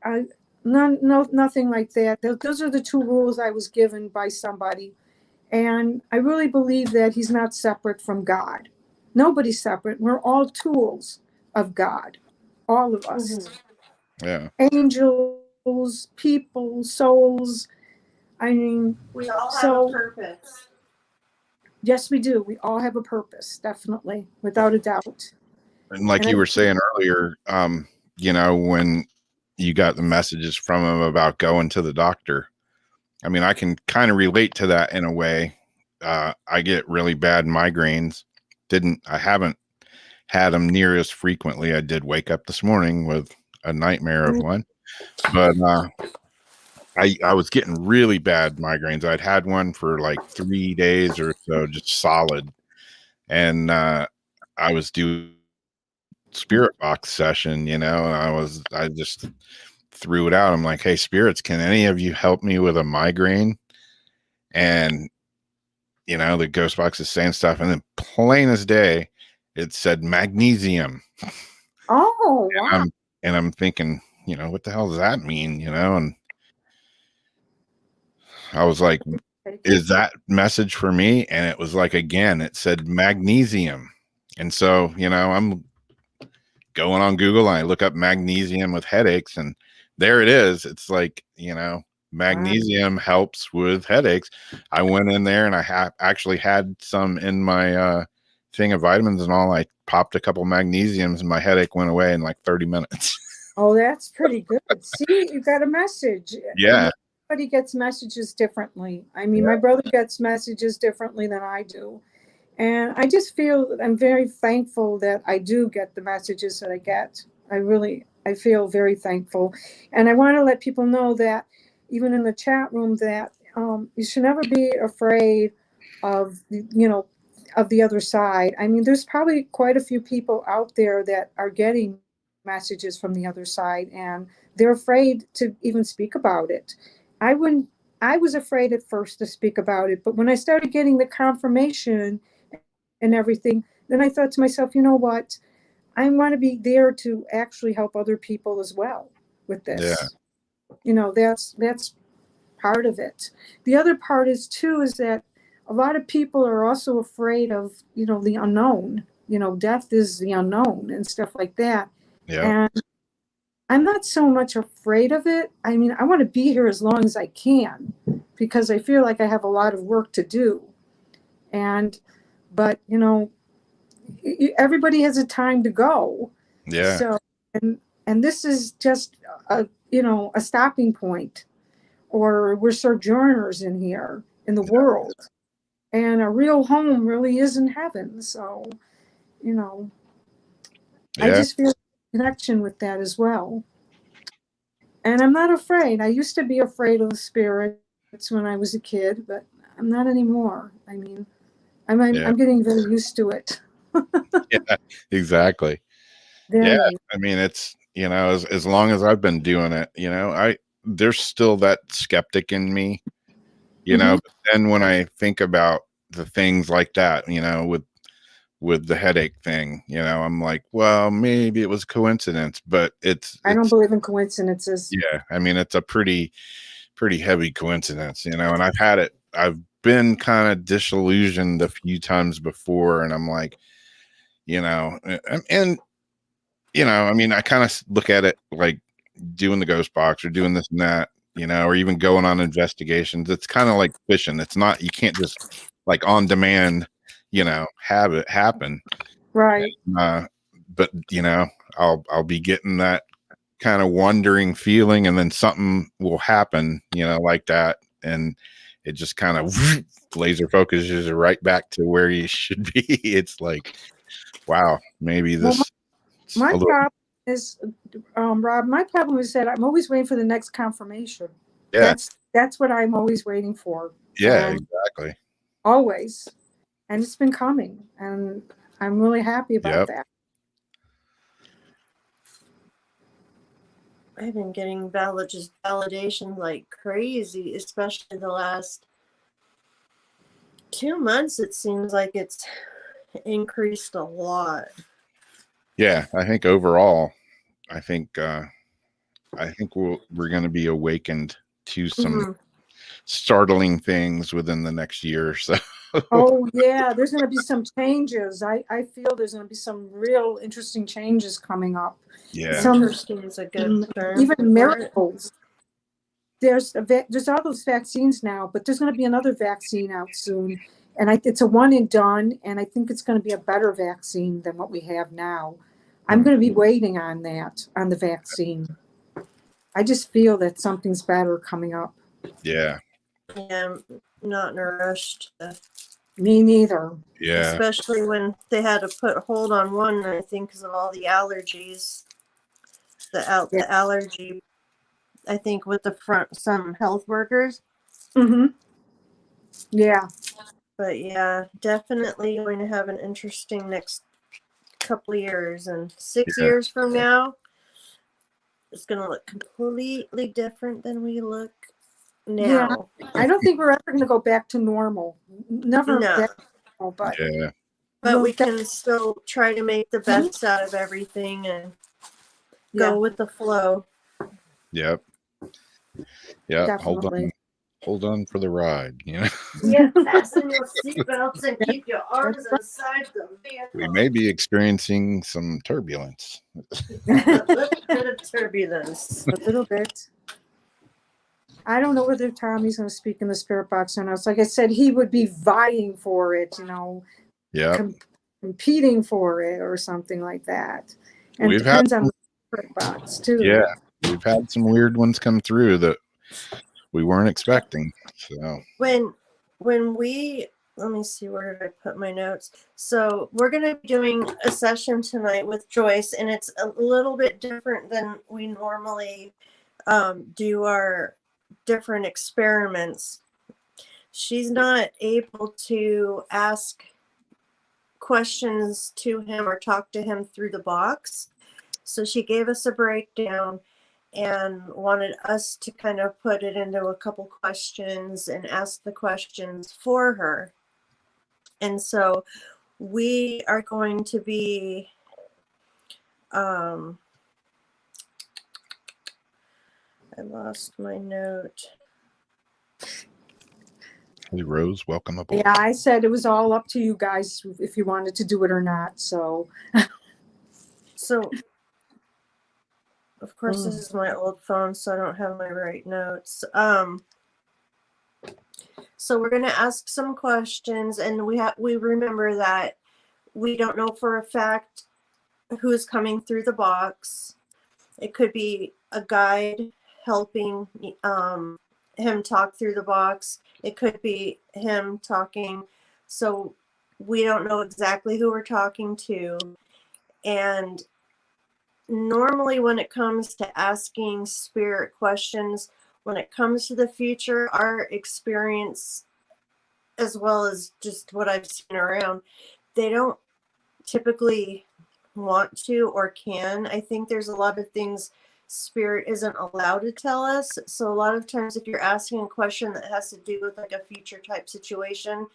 Nothing like that. Those are the two rules I was given by somebody. And I really believe that he's not separate from God. Nobody's separate. We're all tools of God. All of us. Yeah. Angels, people, souls. I mean, we all have a purpose. Yes, we do. We all have a purpose, definitely, without a doubt. And like you were saying earlier, when you got the messages from him about going to the doctor, I mean, I can kind of relate to that in a way. I get really bad migraines. I haven't had them near as frequently. I did wake up this morning with a nightmare of one, but I was getting really bad migraines. I'd had one for like 3 days or so, just solid. And I was doing spirit box session, and I just threw it out. I'm like, hey, spirits, can any of you help me with a migraine? And the ghost box is saying stuff, and then plain as day it said magnesium. Oh, wow. And I'm thinking, what the hell does that mean? And I was like, is that message for me? And it was like, again, it said magnesium. And so, I'm going on Google and I look up magnesium with headaches, and there it is. It's like, magnesium helps with headaches. I went in there and I actually had some in my thing of vitamins and all. I popped a couple magnesiums and my headache went away in like 30 minutes. Oh, that's pretty good. See, you got a message. Yeah. Everybody gets messages differently. I mean, my brother gets messages differently than I do. And I just feel I'm very thankful that I do get the messages that I get. I feel very thankful. And I want to let people know that even in the chat room that you should never be afraid of, of the other side. I mean, there's probably quite a few people out there that are getting messages from the other side, and they're afraid to even speak about it. I was afraid at first to speak about it, but when I started getting the confirmation and everything, then I thought to myself, you know what? I want to be there to actually help other people as well with this. Yeah. That's part of it. The other part is too is that a lot of people are also afraid of, the unknown. Death is the unknown and stuff like that. Yeah. And I'm not so much afraid of it. I mean, I want to be here as long as I can because I feel like I have a lot of work to do. But everybody has a time to go. Yeah. So, and this is just a stopping point, or we're sojourners in here in the world, and a real home really is in heaven. So, I just feel a connection with that as well. And I'm not afraid. I used to be afraid of the spirits when I was a kid, but I'm not anymore. I mean, I'm getting very used to it. Yeah, exactly. Very. Yeah, I mean, it's, as long as I've been doing it, there's still that skeptic in me, but then when I think about the things like that, with the headache thing, I'm like, well, maybe it was coincidence, but I don't believe in coincidences. Yeah, I mean, it's a pretty heavy coincidence, and I've been kind of disillusioned a few times before, and I'm like, and I mean, I kind of look at it like doing the ghost box or doing this and that, or even going on investigations. It's kind of like fishing. It's not, you can't just like on demand, have it happen. Right. But I'll be getting that kind of wondering feeling, and then something will happen, like that. And it just kind of laser focuses right back to where you should be. It's like, wow, maybe this. My problem is, Rob, my problem is that I'm always waiting for the next confirmation. Yeah. That's what I'm always waiting for. Yeah, exactly. Always. And it's been coming, and I'm really happy about that. I've been getting validation like crazy, especially the last 2 months. It seems like it's increased a lot. Yeah, I think overall, I think we're going to be awakened to some startling things within the next year or so. Oh yeah, there's going to be some changes. I feel there's going to be some real interesting changes coming up. Yeah, interesting is a good term. Even miracles. There's all those vaccines now, but there's going to be another vaccine out soon, and it's a one and done, and I think it's going to be a better vaccine than what we have now. I'm going to be waiting on the vaccine. I just feel that something's better coming up. Yeah. Yeah, I'm not in a rush to. Me neither. Yeah. Especially when they had to put a hold on one, I think, because of all the allergies. The allergy, I think, with some health workers. Mm-hmm. Yeah. But yeah, definitely going to have an interesting next couple of years. And 6 years from now, it's going to look completely different than we look now. Yeah. I don't think we're ever going to go back to normal. Never. No. But we can still try to make the best out of everything and go with the flow. Yep. Hold on for the ride. Yeah, fasten your seatbelts and keep your arms inside the vehicle. We may be experiencing some turbulence. A little bit of turbulence. A little bit. I don't know whether Tommy's going to speak in the spirit box or not. So like I said, he would be vying for it, competing for it or something like that. And it depends on the spirit box too. Yeah, we've had some weird ones come through that we weren't expecting. So when we, let me see, where did I put my notes? So we're going to be doing a session tonight with Joyce, and it's a little bit different than we normally do our different experiments. she's not able to ask questions to him or talk to him through the box. So she gave us a breakdown and wanted us to kind of put it into a couple questions and ask the questions for her. And so we are going to be I lost my note. Hey, Rose, welcome aboard. Yeah, I said it was all up to you guys if you wanted to do it or not. So, Of course, this is my old phone, so I don't have my right notes. So we're going to ask some questions, and we remember that we don't know for a fact who is coming through the box. It could be a guide helping him talk through the box. It could be him talking. So we don't know exactly who we're talking to. And normally when it comes to asking spirit questions, when it comes to the future, our experience, as well as just what I've seen around, they don't typically want to or can. I think there's a lot of things spirit isn't allowed to tell us. So a lot of times if you're asking a question that has to do with like a future type situation,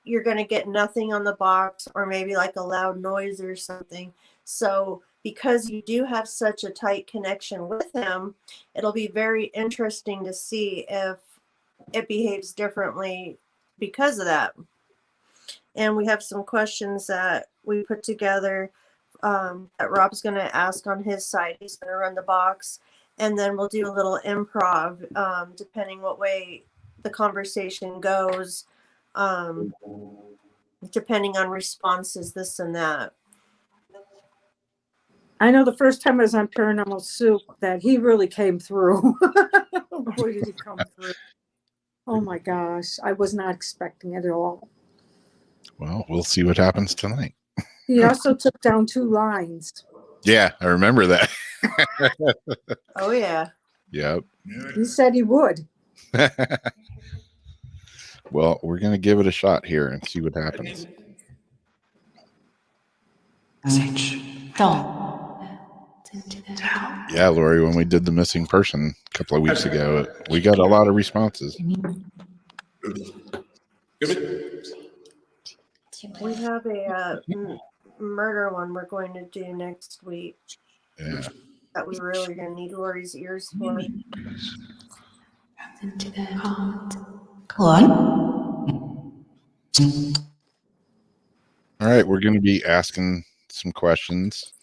you're going to get nothing on the box or maybe like a loud noise or something. So because you do have such a tight connection with him, it'll be very interesting to see if it behaves differently because of that. And we have some questions that we put together that Rob's going to ask on his side. He's going to run the box, and then we'll do a little improv depending what way the conversation goes, depending on responses, this and that. I know the first time I was on Paranormal Soup that he really came through. Boy, did he come through. Oh my gosh. I was not expecting it at all. Well, we'll see what happens tonight. He also took down 2 lines. Yeah, I remember that. Oh, yeah. Yep. He said he would. Well, we're going to give it a shot here and see what happens. Yeah, Lori, when we did the missing person a couple of weeks ago, we got a lot of responses. We have a murder one we're going to do next week. Yeah. That we really going to need Lori's ears for. All right, we're going to be asking some questions.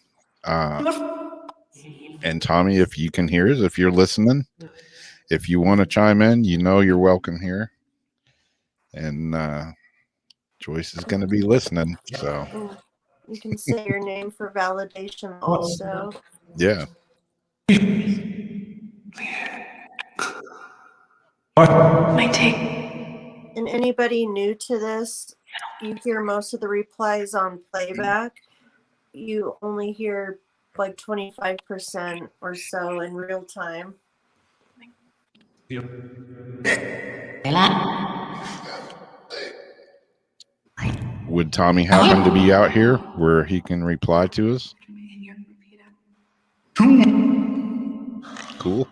And Tommy, if you can hear us, if you're listening, if you want to chime in, you know you're welcome here. And Joyce is going to be listening. So you can say your name for validation also. Yeah. And anybody new to this, you hear most of the replies on playback. You only hear like 25% or so in real time. Would Tommy happen to be out here where he can reply to us? Cool.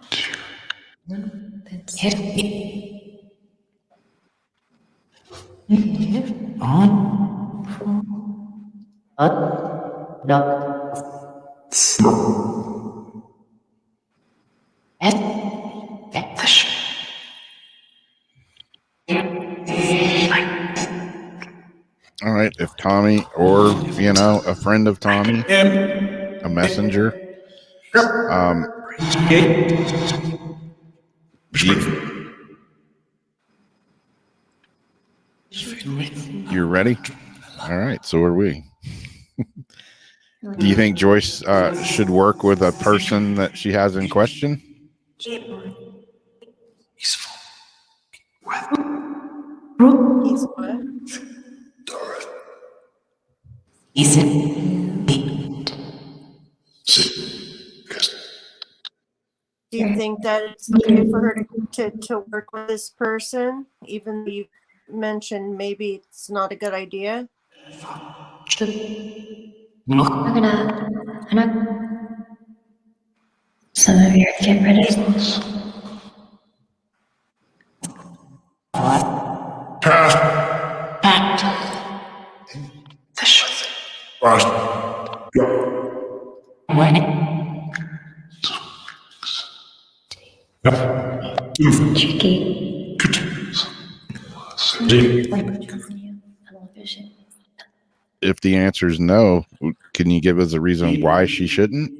All right, if Tommy or, you know, a friend of Tommy, a messenger, you're ready? All right, so are we. Do you think Joyce should work with a person that she has in question? He's what? Do you think that it's okay for her to work with this person, even though mentioned maybe it's not a good idea? I'm gonna some of your get rid of tricky television. If the answer is no, can you give us a reason why she shouldn't?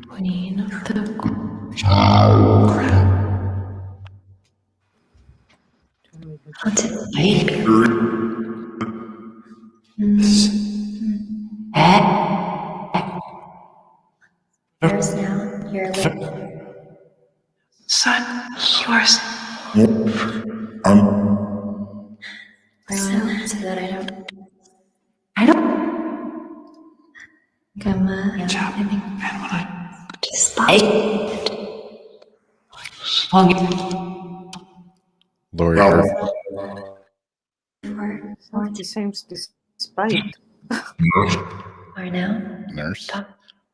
Queen of the haunted lake. Yours now. You're late. Son, yours. So that I don't. Come Good job. I think And when I Lori heard, Not the same despite. or now. nurse.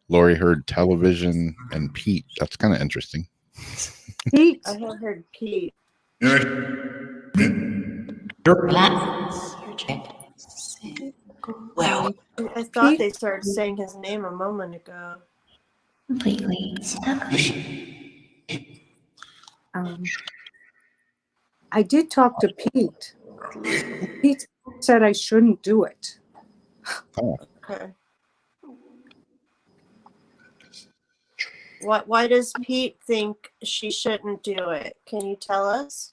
Lori heard television and Pete. That's kind of interesting. Pete. I have heard Pete. well, I thought Pete? they started saying his name a moment ago. Completely stuck. I did talk to Pete. Pete said I shouldn't do it. Oh, Okay. Why does Pete think she shouldn't do it? Can you tell us?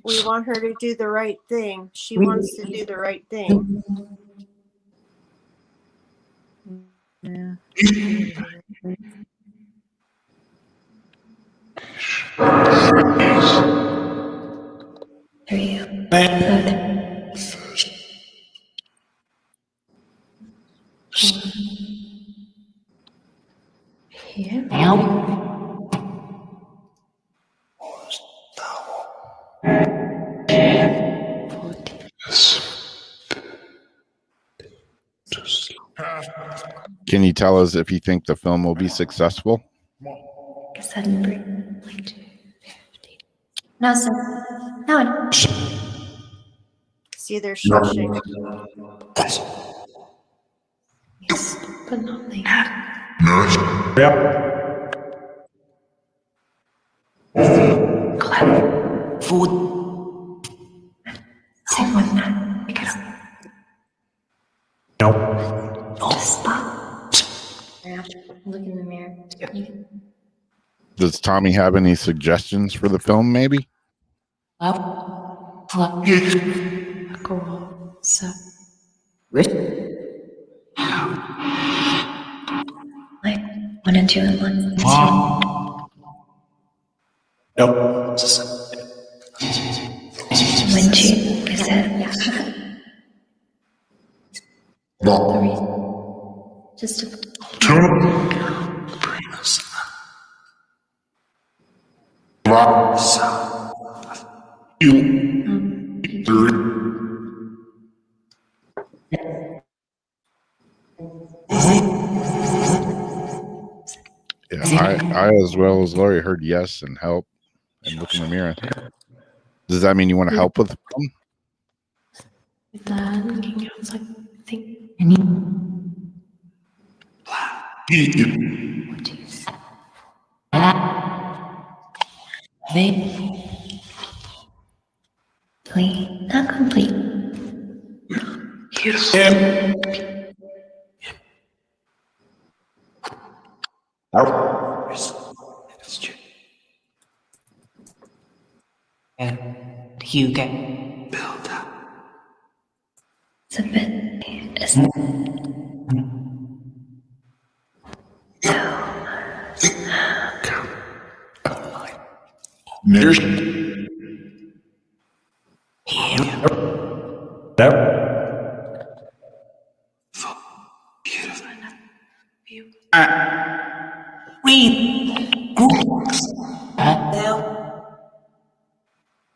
We want her to do the right thing. She wants to do the right thing. Yeah. There you go. Here. can you tell us if you think the film will be successful? Sudden break. Like 250. No, sir. No. See, they're shushing. Yes, but not like. clap. Food. Say one now. Pick it up. Just stop. Look in the mirror. Does Tommy have any suggestions for the film, maybe? Love. Go on. So. Rich. Like 1 and 2 and 1. Nope. 1, 2. Is that? The reason. Just to. Yeah, I as well as Lori heard yes and help and look in the mirror. Does that mean you want to help with the film? With that, looking outside, I think. What do you say? Complete. Not complete. And you get built up. It's a bit. Isn't it? So. Next.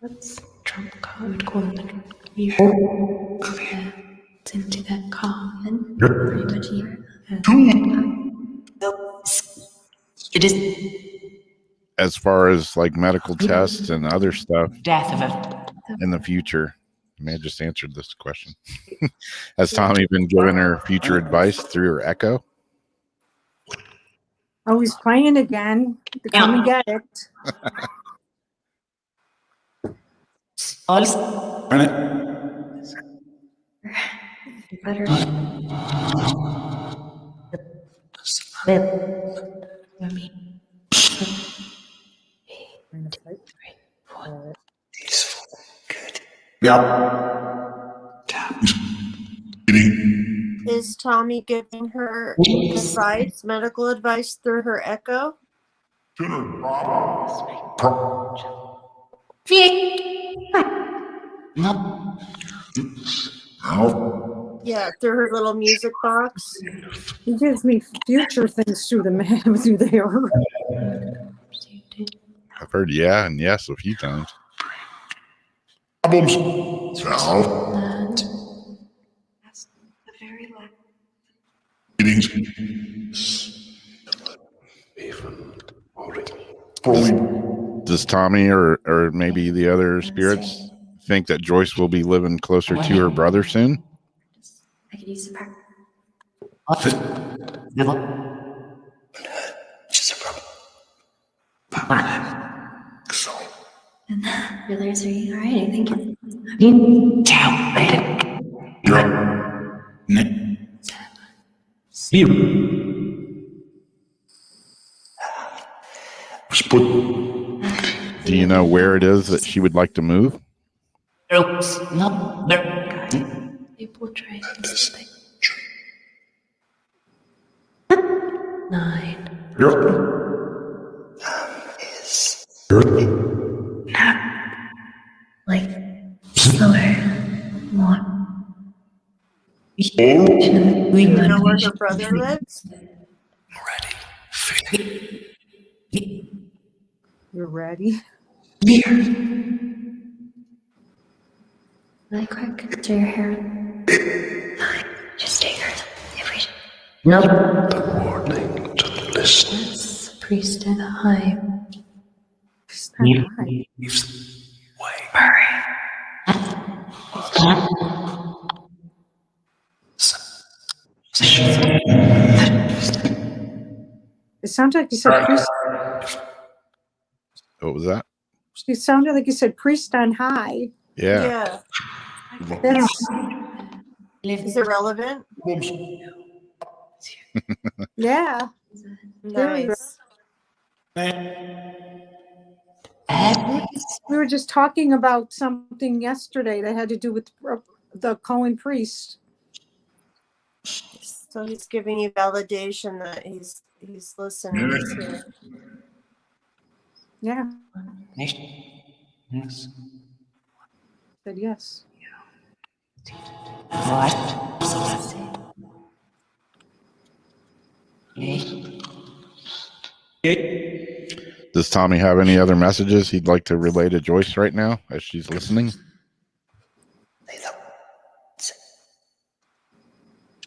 Let's trump card golden. You into that coffin. Pretty much here. It is As far as like medical tests and other stuff Death of a in the future, I may have just answered this question. Has Tommy been giving her future advice through her echo? Oh, he's playing again. To come and get it. better. I mean, Is Tommy giving her advice, medical advice through her echo? Yeah, through her little music box. He gives me future things through the man through there. I've heard yeah and yes a few times. Problems. that's the very last. Does Tommy or maybe the other spirits think that Joyce will be living closer to her brother soon? I could use the pack. And realize, are you alright? I think Do you know where it is that she would like to move? people try something. 9. Like slower, more. Do you know where her brother lives? You're ready? Really quick, do your hair. Fine, just take her. If we Warning to the listener. That's the priest in the hive. It sounded like you said priest. What was that? It sounded like you said priest on high. Yeah. That's, Is it relevant? yeah. Nice. We were just talking about something yesterday that had to do with the Cohen priest. So he's giving you validation that he's listening to. Yeah. Said yes. Does Tommy have any other messages he'd like to relay to Joyce right now as she's listening?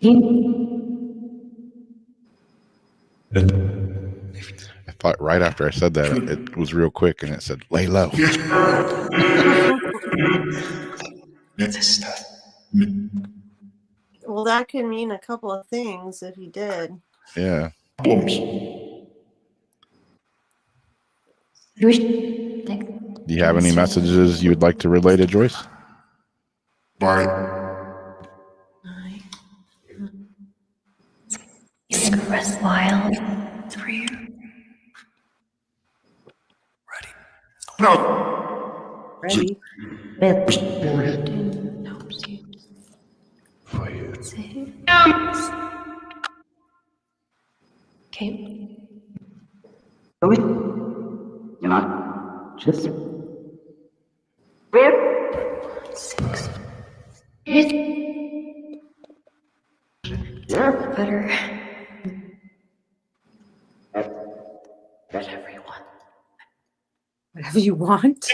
I thought right after I said that, it was real quick and it said, lay low. Well, that could mean a couple of things if he did. Yeah. Do you have any messages you would like to relay to Joyce? Bye. It's worthwhile for you. No. Ready? Helps you. Say. Okay. Go it. You're not just. Six. Better. Whatever you want. Whatever you want.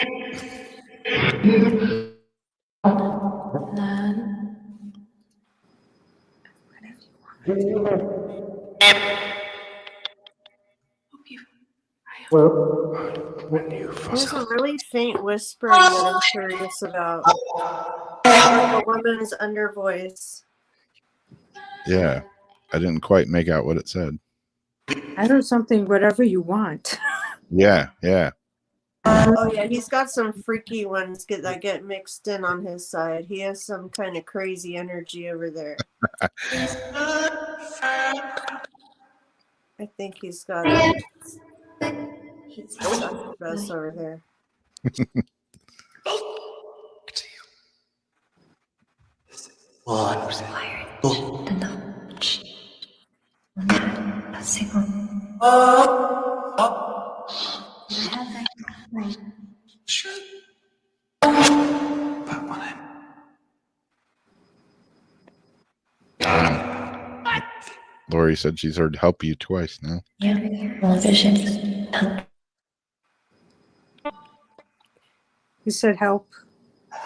There's a really faint whispering that I'm curious about. Like a woman's under voice. Yeah, I didn't quite make out what it said. I heard something, whatever you want. Yeah, yeah. Oh yeah, he's got some freaky ones that get mixed in on his side. He has some kind of crazy energy over there. I think he's got a succubus over there. Lori said she's heard "help you" twice now. You said help.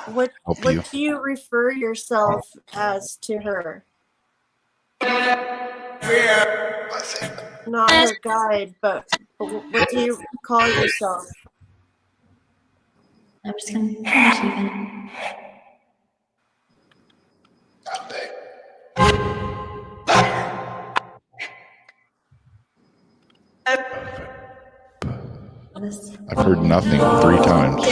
What Help you. do you refer yourself as to her? Not her guide, but what do you call yourself? I'm just gonna finish even. I've heard nothing 3 times.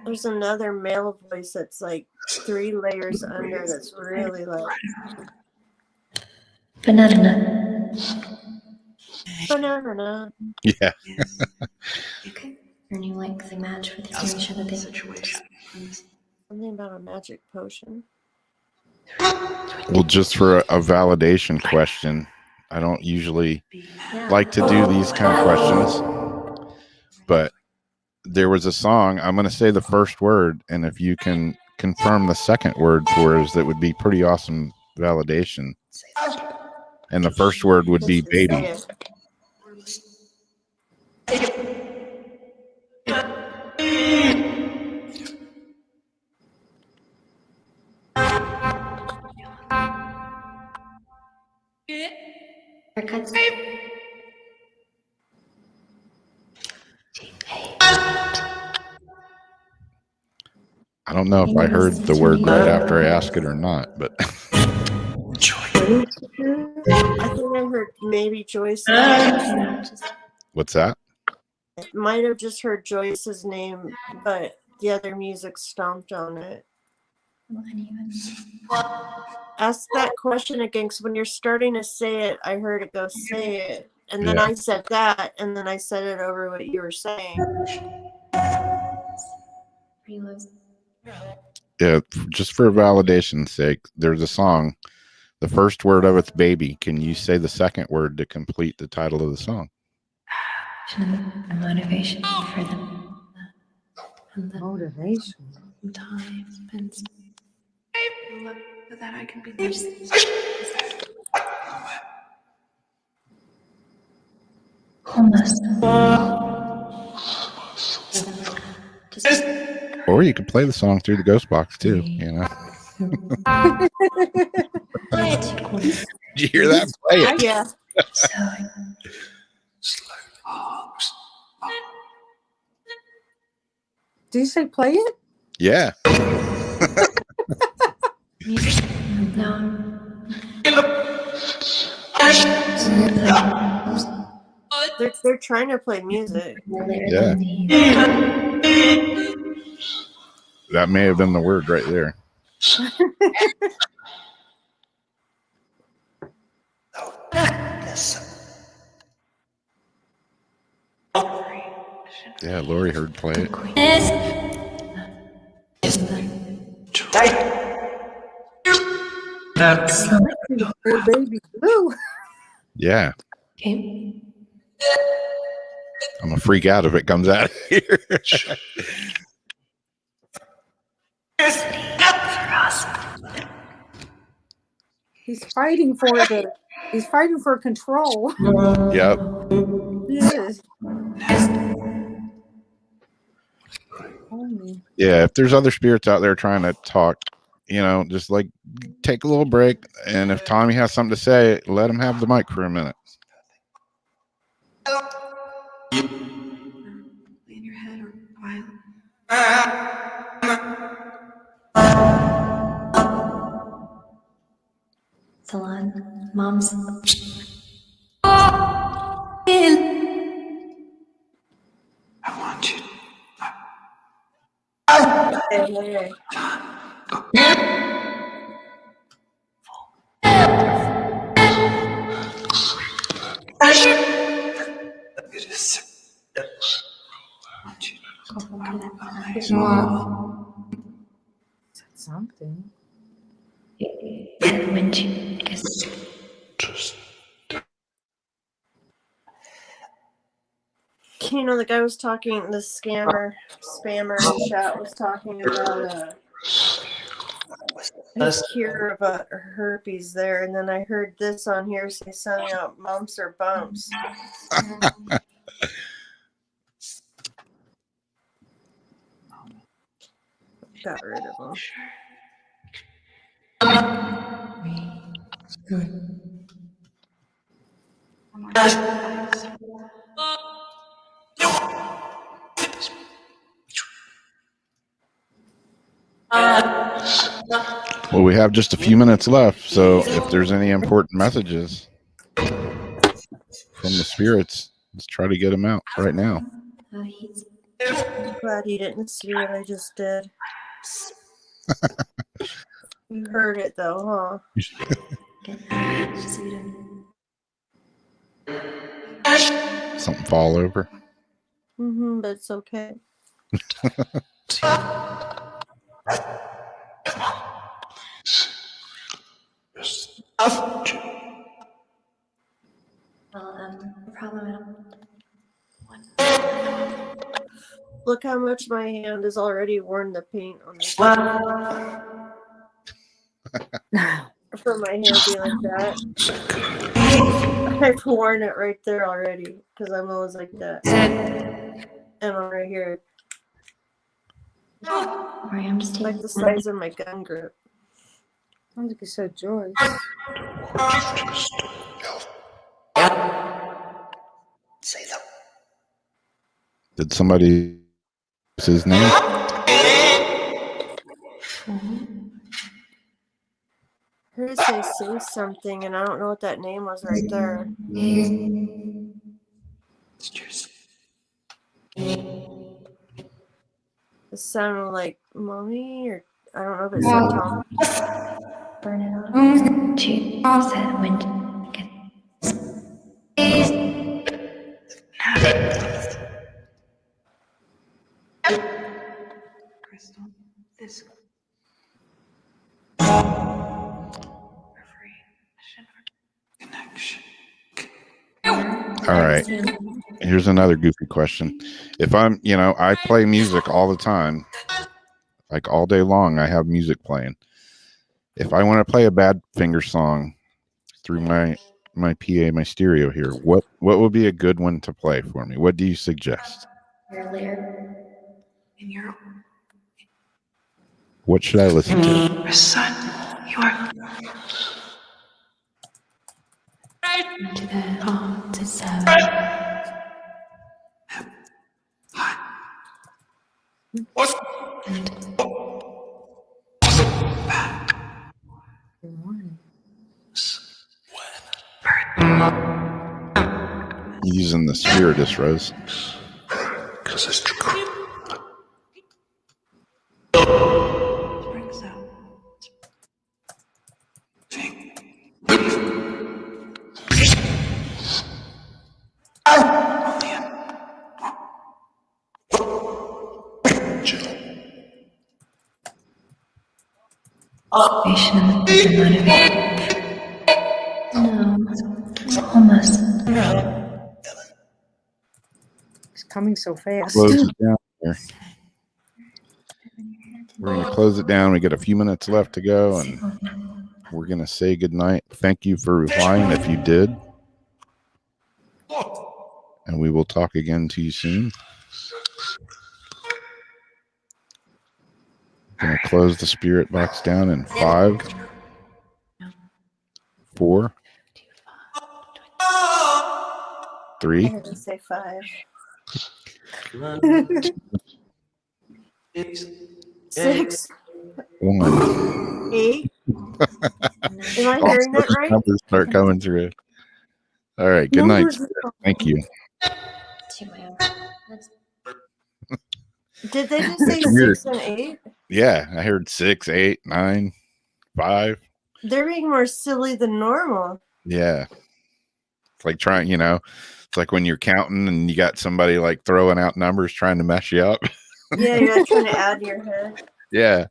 There's another male voice that's like 3 layers under that's really like Banana. banana. Yeah. Okay. And you like the match for the situation that they Something about a magic potion. Well, just for a validation question, I don't usually like to do these kind of questions, but there was a song. I'm going to say the first word, and if you can confirm the second word for us, that would be pretty awesome validation. And the first word would be baby. haircuts. I don't know if I heard the word right after I asked it or not, but I think I heard maybe Joyce. what's that? Might have just heard Joyce's name, but the other music stomped on it. Ask that question again, because when you're starting to say it, I heard it go, say it. And then Yeah. I said that, and then I said it over what you were saying. Yeah, just for validation's sake, there's a song. The first word of it's baby. Can you say the second word to complete the title of the song? A motivation for them. Motivation. Time and look so that I can be Or you could play the song through the ghost box too, you know. Did you hear that? Play it. Yeah. Did you say play it? Yeah. They're trying to play music. Yeah. That may have been the word right there. Yeah, Lori heard play it. Her baby blue. Yeah. Okay. I'm gonna freak out if it comes out of here. He's fighting for control. Yep. Yes. Holy. Yeah, if there's other spirits out there trying to talk, just like take a little break. And if Tommy has something to say, let him have the mic for a minute. In your head or while. Salon, mom's. I want you. Hey. Something. When you, I guess. You know, the guy was talking, the spammer in chat was talking about his cure of herpes there, and then I heard this on here say something out mumps or bumps. Got rid of them. Well, we have just a few minutes left, so if there's any important messages from the spirits, let's try to get them out right now. I'm glad he didn't see what I just did. You heard it though, huh? Something fall over. But it's okay. Look how much my hand has already worn the paint on this. For my hand being like that. I've worn it right there already because I'm always like that. And I'm right here. I'm just like the size of my gun grip. Sounds like you said Joyce. Say that. Did somebody say his name? I heard it say something, and I don't know what that name was right there. It's just. It sounded like mommy, or I don't know if it said Tom. Burn it on. She said when. Crystal, this. Connection. All right. Here's another goofy question. If I'm, I play music all the time, like all day long, I have music playing. If I want to play a Badfinger song through my PA, my stereo here, what would be a good one to play for me? What do you suggest? Earlier in your What should I listen to? son, you are to the to 7. Good morning. Using the Spiritus Rose. Because it's true. Brings out. Patient of the motivator. No, almost. It's coming so fast. Close it down here. We're going to close it down. We got a few minutes left to go, and we're going to say goodnight. Thank you for replying if you did. And we will talk again to you soon. Going to close the spirit box down in 5, 4, 3. I had to say 5. 6. 1. 8. Am I hearing that right? Numbers start coming through. All right. Good night. Spirit. Thank you. Did they just say It's weird. 6 and 8? Yeah, I heard 6, 8, 9, 5. They're being more silly than normal. Yeah. It's like trying, it's like when you're counting and you got somebody like throwing out numbers trying to mess you up. Yeah, you're not trying to add your head. Yeah.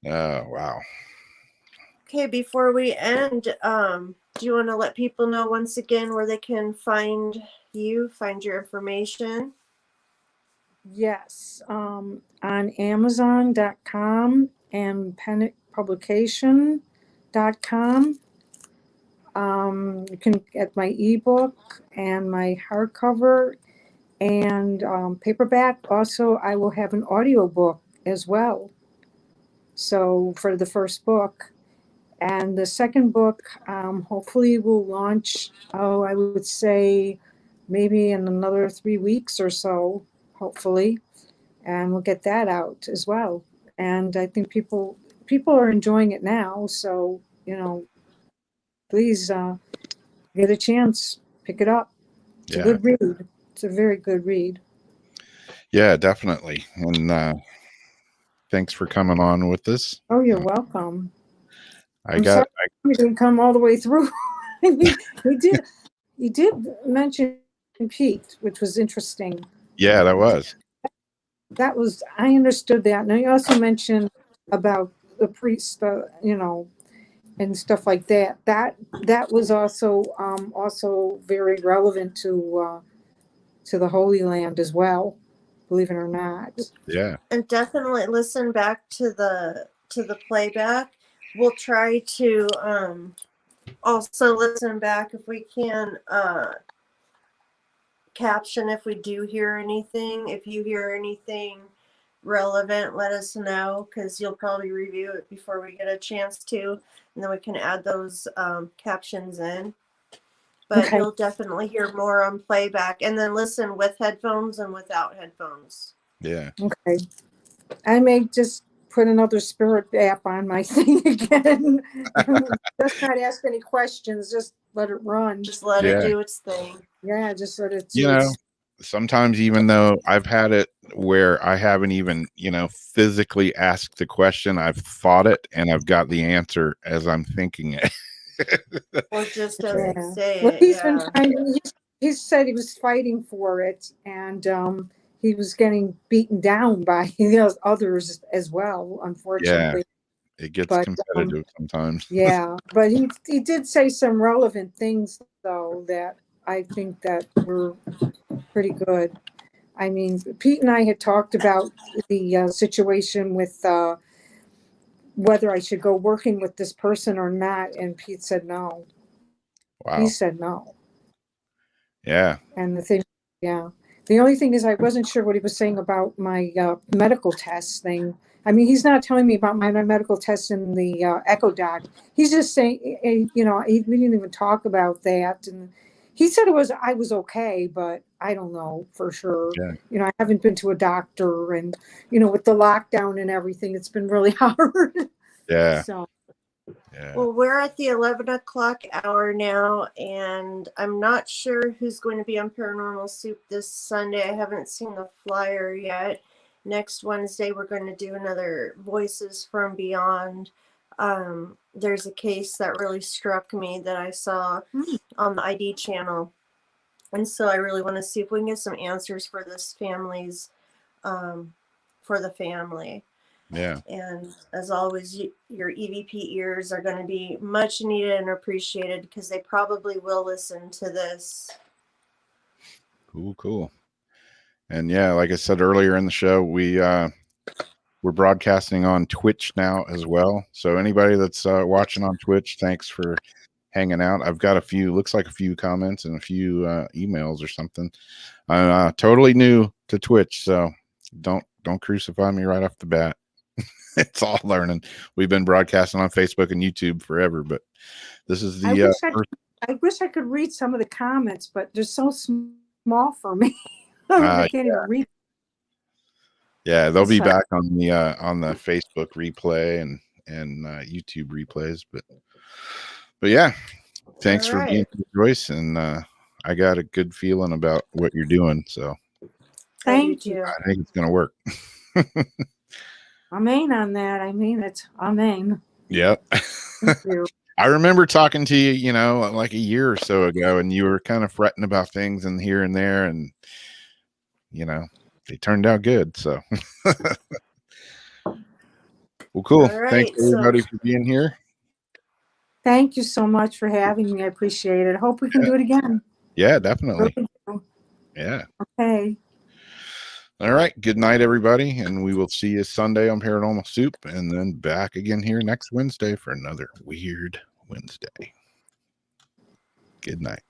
Oh, wow. Okay, before we end, do you want to let people know once again where they can find you, find your information? Yes, on Amazon.com and PennantPublication.com. You can get my ebook and my hardcover and paperback. Also, I will have an audiobook as well. So for the first book. And the second book, hopefully will launch, I would say maybe in another 3 weeks or so, hopefully. And we'll get that out as well. And I think people are enjoying it now. So, please get a chance, pick it up. It's a good read. It's a very good read. Yeah, definitely. And thanks for coming on with us. Oh, you're welcome. I didn't come all the way through. I mean, he did mention Pete, which was interesting. Yeah, that was. I understood that. Now you also mentioned about the priest, and stuff like that. That was also very relevant to the Holy Land as well, believe it or not. Yeah. And definitely listen back to the playback. We'll try to also listen back if we can caption if we do hear anything. If you hear anything relevant, let us know, because you'll probably review it before we get a chance to, and then we can add those captions in. But Okay. You'll definitely hear more on playback, and then listen with headphones and without headphones. Yeah. Okay. I may just put another spirit app on my thing again. Just not ask any questions. Just let it run. Just let it do its thing. Yeah, just let it do sometimes even though I've had it where I haven't even, physically asked the question, I've thought it and I've got the answer as I'm thinking it. Or just doesn't say well, it. he's been trying. He said he was fighting for it, and he was getting beaten down by others as well. Unfortunately, it gets competitive sometimes. Yeah, but he did say some relevant things though that I think that were pretty good. I mean, Pete and I had talked about the situation with whether I should go working with this person or not, and Pete said no. Wow. He said no. Yeah. And the only thing is I wasn't sure what he was saying about my medical test thing. I mean, he's not telling me about my medical test in the Echo Doc. He's just saying, we didn't even talk about that. And he said I was okay, but I don't know for sure. Yeah. I haven't been to a doctor, and with the lockdown and everything, it's been really hard. Yeah. So. Yeah. Well, we're at the 11 o'clock hour now, and I'm not sure who's going to be on Paranormal Soup this Sunday. I haven't seen the flyer yet. Next Wednesday, we're going to do another Voices from Beyond. There's a case that really struck me that I saw on the ID channel. And so I really want to see if we can get some answers for this family's, for the family. Yeah. And as always, your EVP ears are going to be much needed and appreciated because they probably will listen to this. Cool. And yeah, like I said earlier in the show, we're broadcasting on Twitch now as well. So anybody that's watching on Twitch, thanks for hanging out. I've got a few comments and a few emails or something. I'm totally new to Twitch, so don't crucify me right off the bat. It's all learning. We've been broadcasting on Facebook and YouTube forever, but this is the I wish I could read some of the comments, but they're so small for me. I can't even read. Yeah, they'll be back on the Facebook replay and YouTube replays, but yeah, thanks for being here, Joyce, and I got a good feeling about what you're doing, so thank you. I think it's gonna work. Amen on that. I mean it. Amen. Yep. Thank you. I remember talking to you, like a year or so ago, and you were kind of fretting about things and here and there, and they turned out good. So, well, cool. Right, thanks everybody for being here. Thank you so much for having me. I appreciate it. I hope we can do it again. Yeah, definitely. Really. Yeah. Okay. All right. Good night, everybody. And we will see you Sunday on Paranormal Soup, and then back again here next Wednesday for another Weird Wednesday. Good night.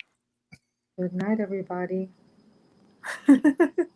Good night, everybody.